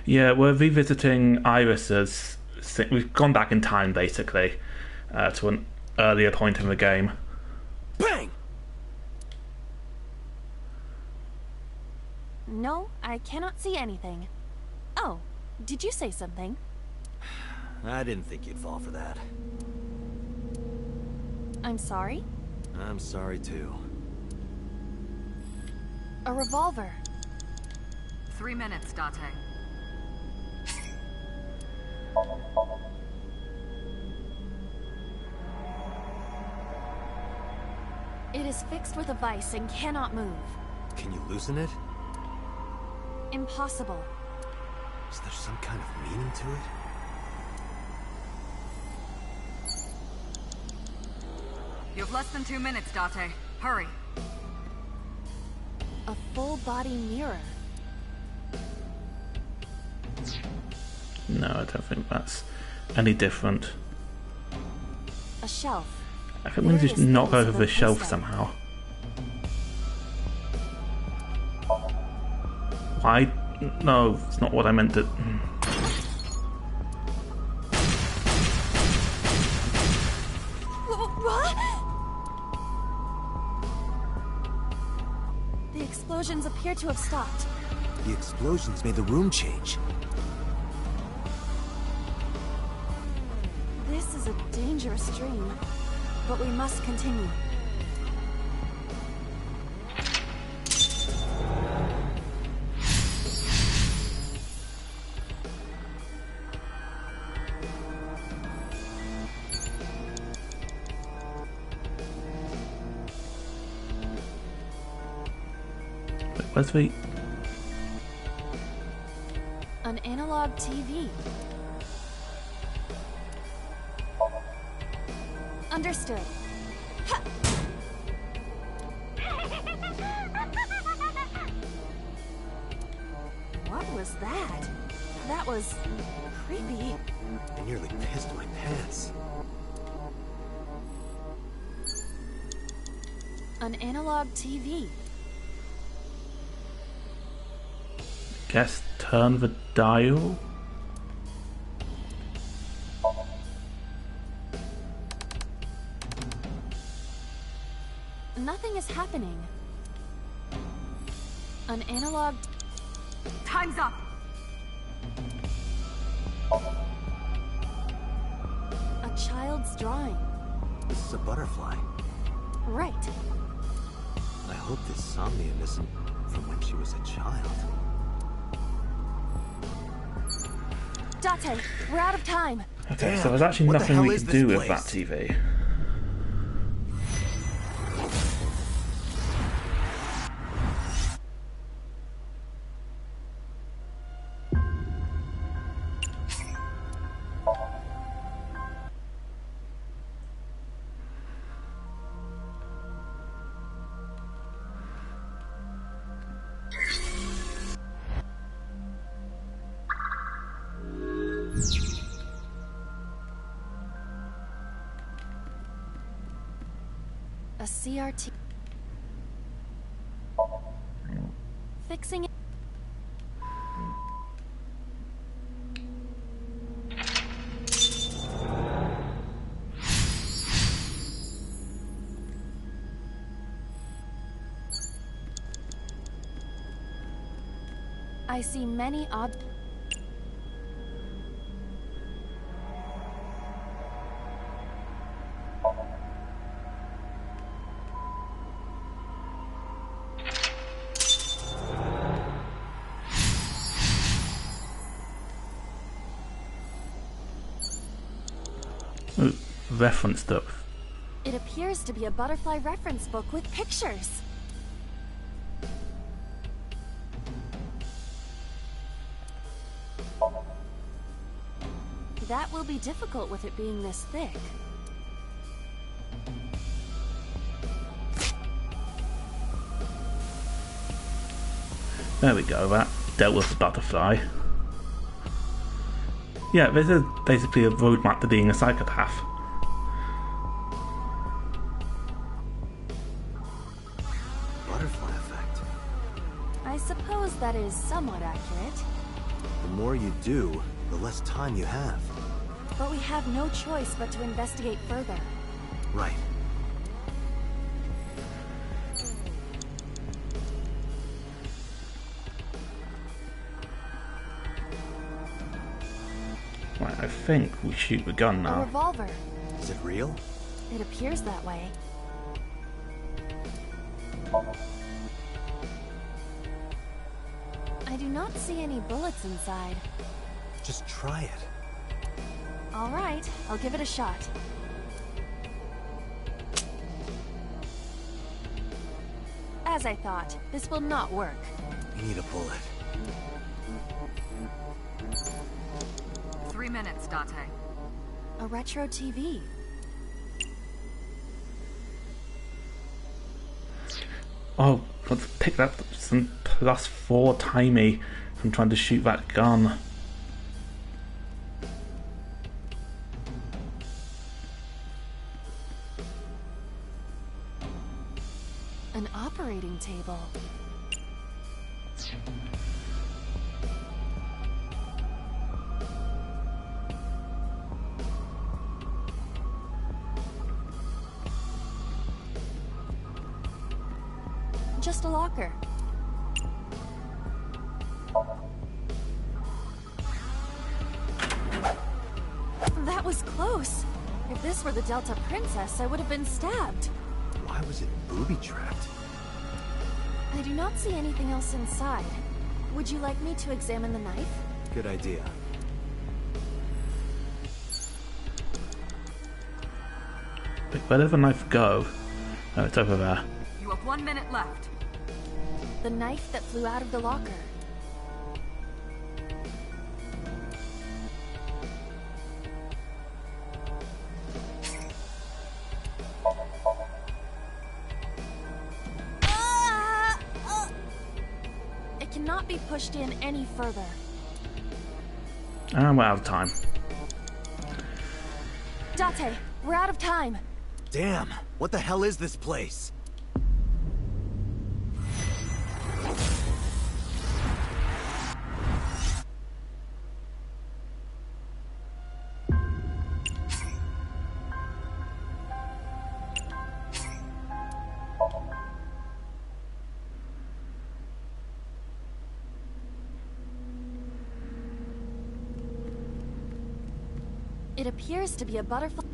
Yeah, we're revisiting Iris's... We've gone back in time, basically, to an earlier point in the game. Bang! No, I cannot see anything. Oh, did you say something? I didn't think you'd fall for that. I'm sorry? I'm sorry, too. A revolver. 3 minutes, Date. It is fixed with a vise and cannot move. Can you loosen it? Impossible. Is there some kind of meaning to it? You have less than 2 minutes, Date. Hurry. A full-body mirror. No, I don't think that's any different. A shelf. I think we just knock over the shelf somehow. Why? No, it's not what I meant to... What? The explosions appear to have stopped. The explosions made the room change. This is a dangerous dream, but we must continue. Where's the... An analog TV. Understood. Ha! What was that? That was creepy. I nearly pissed my pants. An analog TV. Guess turn the dial? Nothing is happening. An analog... Time's up! A child's drawing. This is a butterfly. Right. I hope this Somnium isn't from when she was a child. Date, we're out of time. Okay, Damn, so there's actually what the nothing hell we is can this do with place? that TV. A CRT. Fixing it. I see many odd... Reference stuff. It appears to be a butterfly reference book with pictures. That will be difficult with it being this thick. There we go, that dealt with the butterfly. Yeah, this is basically a roadmap to being a psychopath. Butterfly effect. I suppose that is somewhat accurate. The more you do, the less time you have. But we have no choice but to investigate further. Right. Right, I think we shoot the gun A now. revolver. Is it real? It appears that way. I do not see any bullets inside. Just try it. All right, I'll give it a shot. As I thought, this will not work. You need a bullet. 3 minutes, Date. A retro TV. Oh, let's pick up some +4 timey from trying to shoot that gun. An operating table. Just a locker. That was close. If this were the Delta Princess, I would have been stabbed. Why was it booby-trapped? I do not see anything else inside. Would you like me to examine the knife? Good idea. Where did the knife go? Oh, it's over there. You have 1 minute left. The knife that flew out of the locker. It cannot be pushed in any further. And we're out of time. Date, we're out of time. Damn, what the hell is this place? It appears to be a butterfly.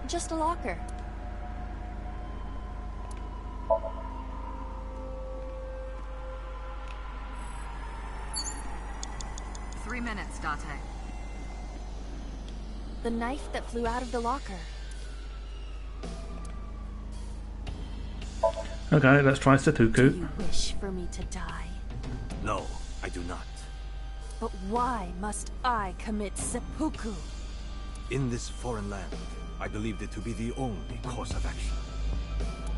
Just a locker. Three minutes, Date. The knife that flew out of the locker. Okay, let's try Seppuku. Do you wish for me to die? No, I do not. But why must I commit seppuku? In this foreign land, I believed it to be the only course of action.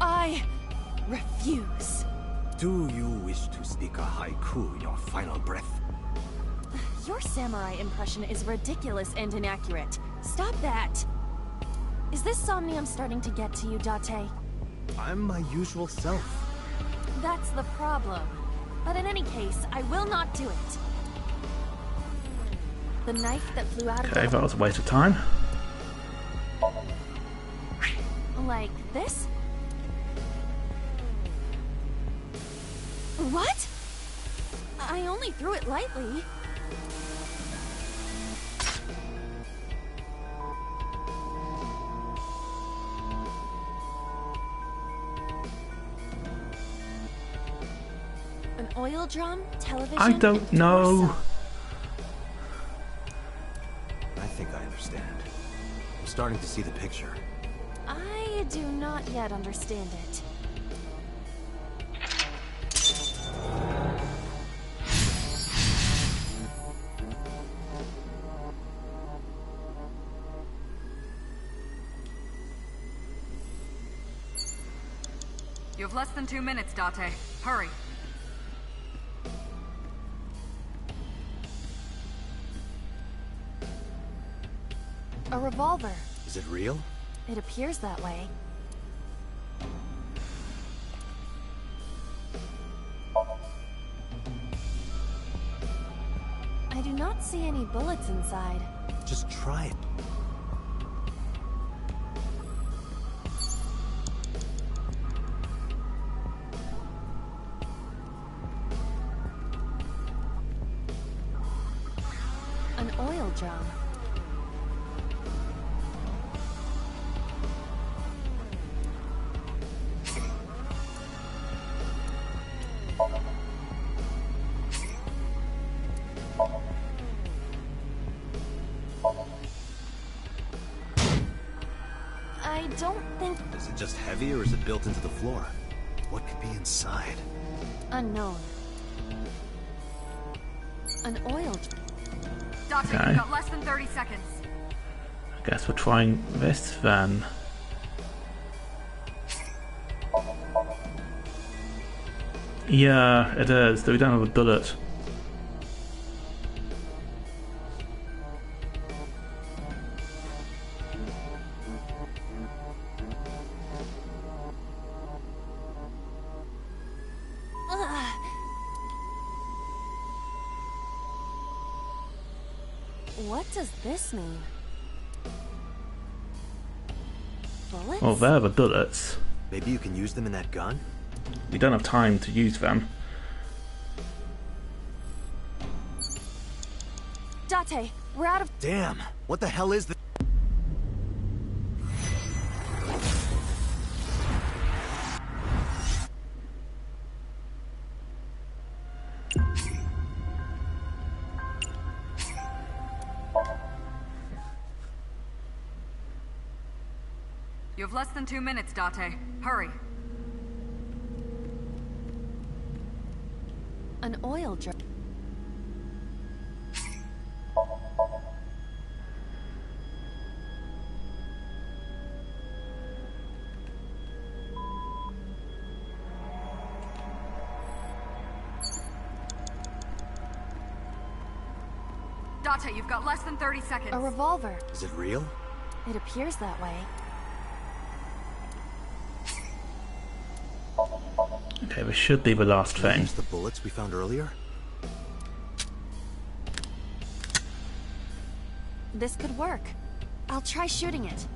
I refuse. Do you wish to speak a haiku your final breath? Your samurai impression is ridiculous and inaccurate. Stop that! Is this Somnium starting to get to you, Date? I'm my usual self. That's the problem. But in any case, I will not do it. The knife that flew out of Okay, that was a waste of time. Like this? What? I only threw it lightly. An oil drum, television. I don't know. I think I understand. I'm starting to see the picture. I do not yet understand it. You have less than 2 minutes, Date. Hurry. A revolver. Is it real? It appears that way. I do not see any bullets inside. Just try it. An oil drum. I don't think... Is it just heavy or is it built into the floor? What could be inside? Unknown. An oil... Date, Okay. you've got less than 30 seconds. I guess we're trying this then. Yeah, it is. We don't have a bullet. What does this mean? Bullets? Oh, they're the bullets. Maybe you can use them in that gun? We don't have time to use them. Date, we're out of... Damn! What the hell is this? You have less than 2 minutes, Date. Hurry. An oil jar. Date, you've got less than 30 seconds. A revolver. Is it real? It appears that way. Okay, this should be the last thing. Use the bullets we found earlier? This could work. I'll try shooting it.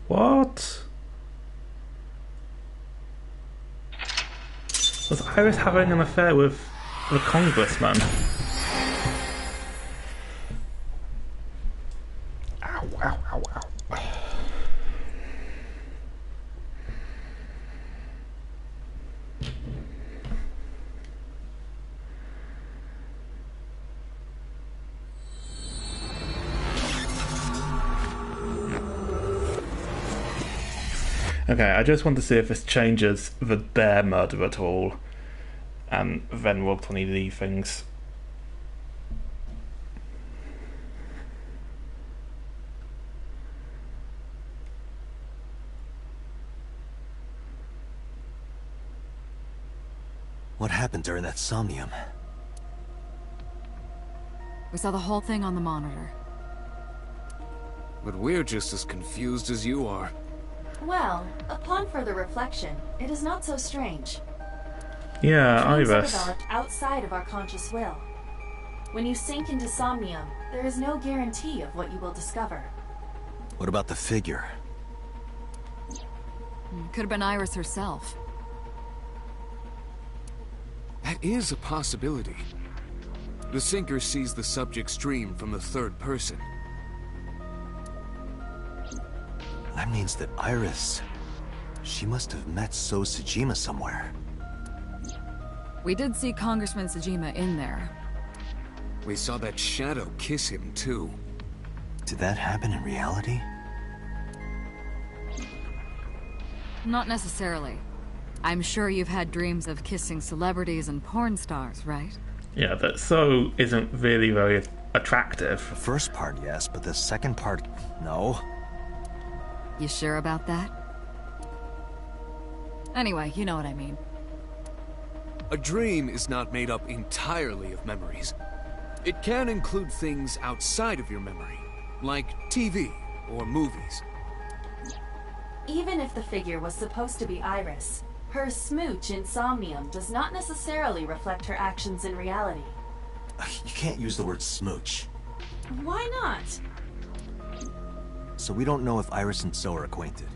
What? Was Iris having an affair with the congressman? Ow, ow, ow, ow. Okay, I just want to see if this changes the bear murder at all, and then we'll probably leave things. What happened during that Somnium? We saw the whole thing on the monitor. But we're just as confused as you are. Well, upon further reflection, it is not so strange. Yeah, Dreams are Iris. developed outside of our conscious will. When you sink into Somnium, there is no guarantee of what you will discover. What about the figure? Could have been Iris herself. That is a possibility. The sinker sees the subject's dream from the third person. That means that Iris... she must have met So Tsujima somewhere. We did see Congressman Tsujima in there. We saw that shadow kiss him, too. Did that happen in reality? Not necessarily. I'm sure you've had dreams of kissing celebrities and porn stars, right? Yeah, that So isn't really very attractive. The first part, yes, but the second part, no. You sure about that? Anyway, you know what I mean. A dream is not made up entirely of memories. It can include things outside of your memory, like TV or movies. Even if the figure was supposed to be Iris, her smooch in Somnium does not necessarily reflect her actions in reality. You can't use the word smooch. Why not? So we don't know if Iris and So are acquainted.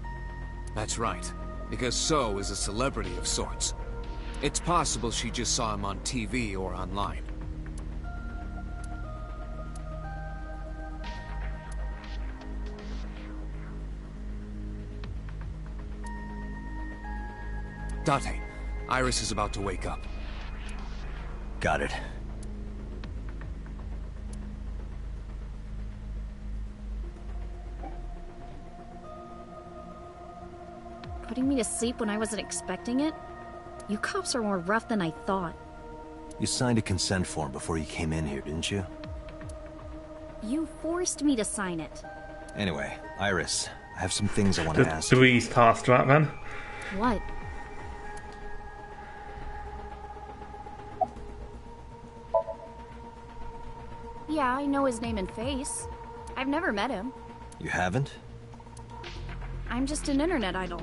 That's right, because So is a celebrity of sorts. It's possible she just saw him on TV or online. Date, Iris is about to wake up. Got it. Putting me to sleep when I wasn't expecting it? You cops are more rough than I thought. You signed a consent form before you came in here, didn't you? You forced me to sign it. Anyway, Iris, I have some things I want to ask you. Do we task that then? What? Yeah, I know his name and face. I've never met him. You haven't? I'm just an internet idol.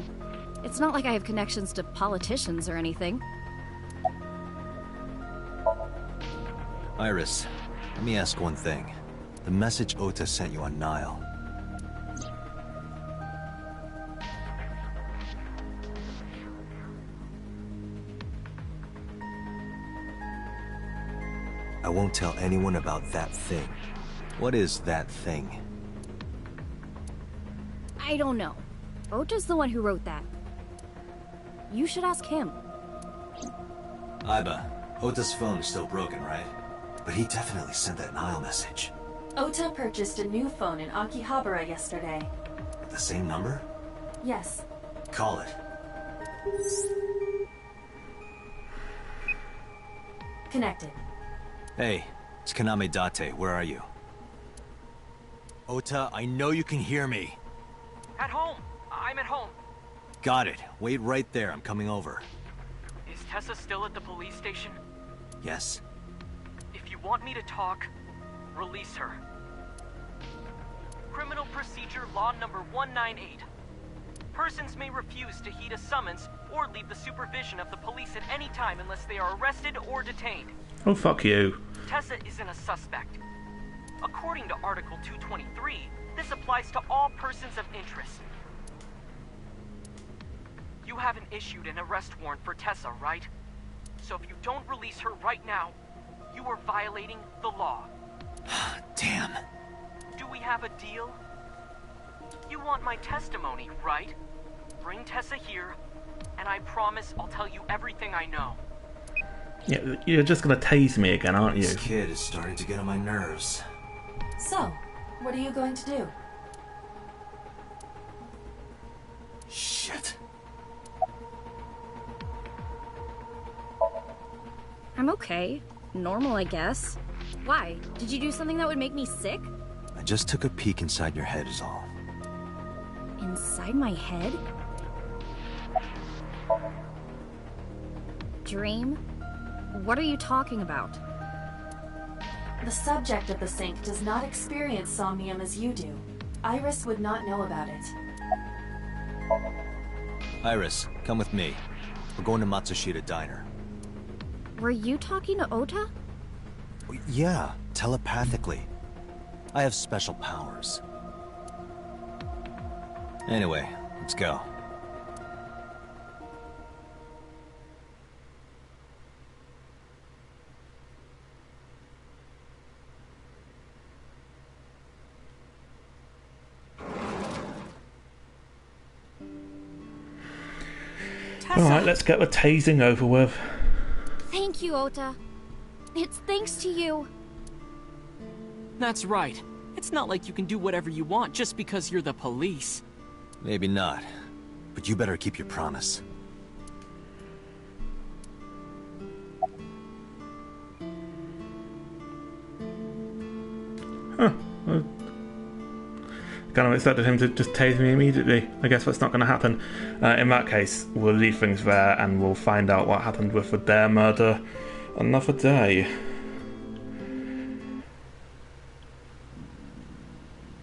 It's not like I have connections to politicians or anything. Iris, let me ask one thing. The message Ota sent you on Nile. I won't tell anyone about that thing. What is that thing? I don't know. Ota's the one who wrote that. You should ask him. Aiba, Ota's phone is still broken, right? But he definitely sent that Nile message. Ota purchased a new phone in Akihabara yesterday. With the same number? Yes. Call it. Connected. Hey, it's Kaname Date. Where are you? Ota, I know you can hear me. At home. I'm at home. Got it. Wait right there. I'm coming over. Is Tessa still at the police station? Yes. If you want me to talk, release her. Criminal Procedure Law number 198. Persons may refuse to heed a summons or leave the supervision of the police at any time unless they are arrested or detained. Oh, fuck you. Tessa isn't a suspect. According to Article 223, this applies to all persons of interest. You haven't issued an arrest warrant for Tessa, right? So if you don't release her right now, you are violating the law. Damn. Do we have a deal? You want my testimony, right? Bring Tessa here, and I promise I'll tell you everything I know. Yeah, you're just gonna tase me again, aren't you? This kid is starting to get on my nerves. So, what are you going to do? Shit. I'm okay. Normal, I guess. Why? Did you do something that would make me sick? I just took a peek inside your head is all. Inside my head? Dream? What are you talking about? The subject of the sink does not experience somnium as you do. Iris would not know about it. Iris, come with me. We're going to Matsushita Diner. Were you talking to Ota? Yeah, telepathically. I have special powers. Anyway, let's go. Alright, let's get the tasing over with. Thank you, Ota. It's thanks to you. That's right. It's not like you can do whatever you want just because you're the police. Maybe not, but you better keep your promise. Huh. Kind of expected him to just tase me immediately. I guess that's not going to happen. In that case, we'll leave things there and we'll find out what happened with the Dare murder another day.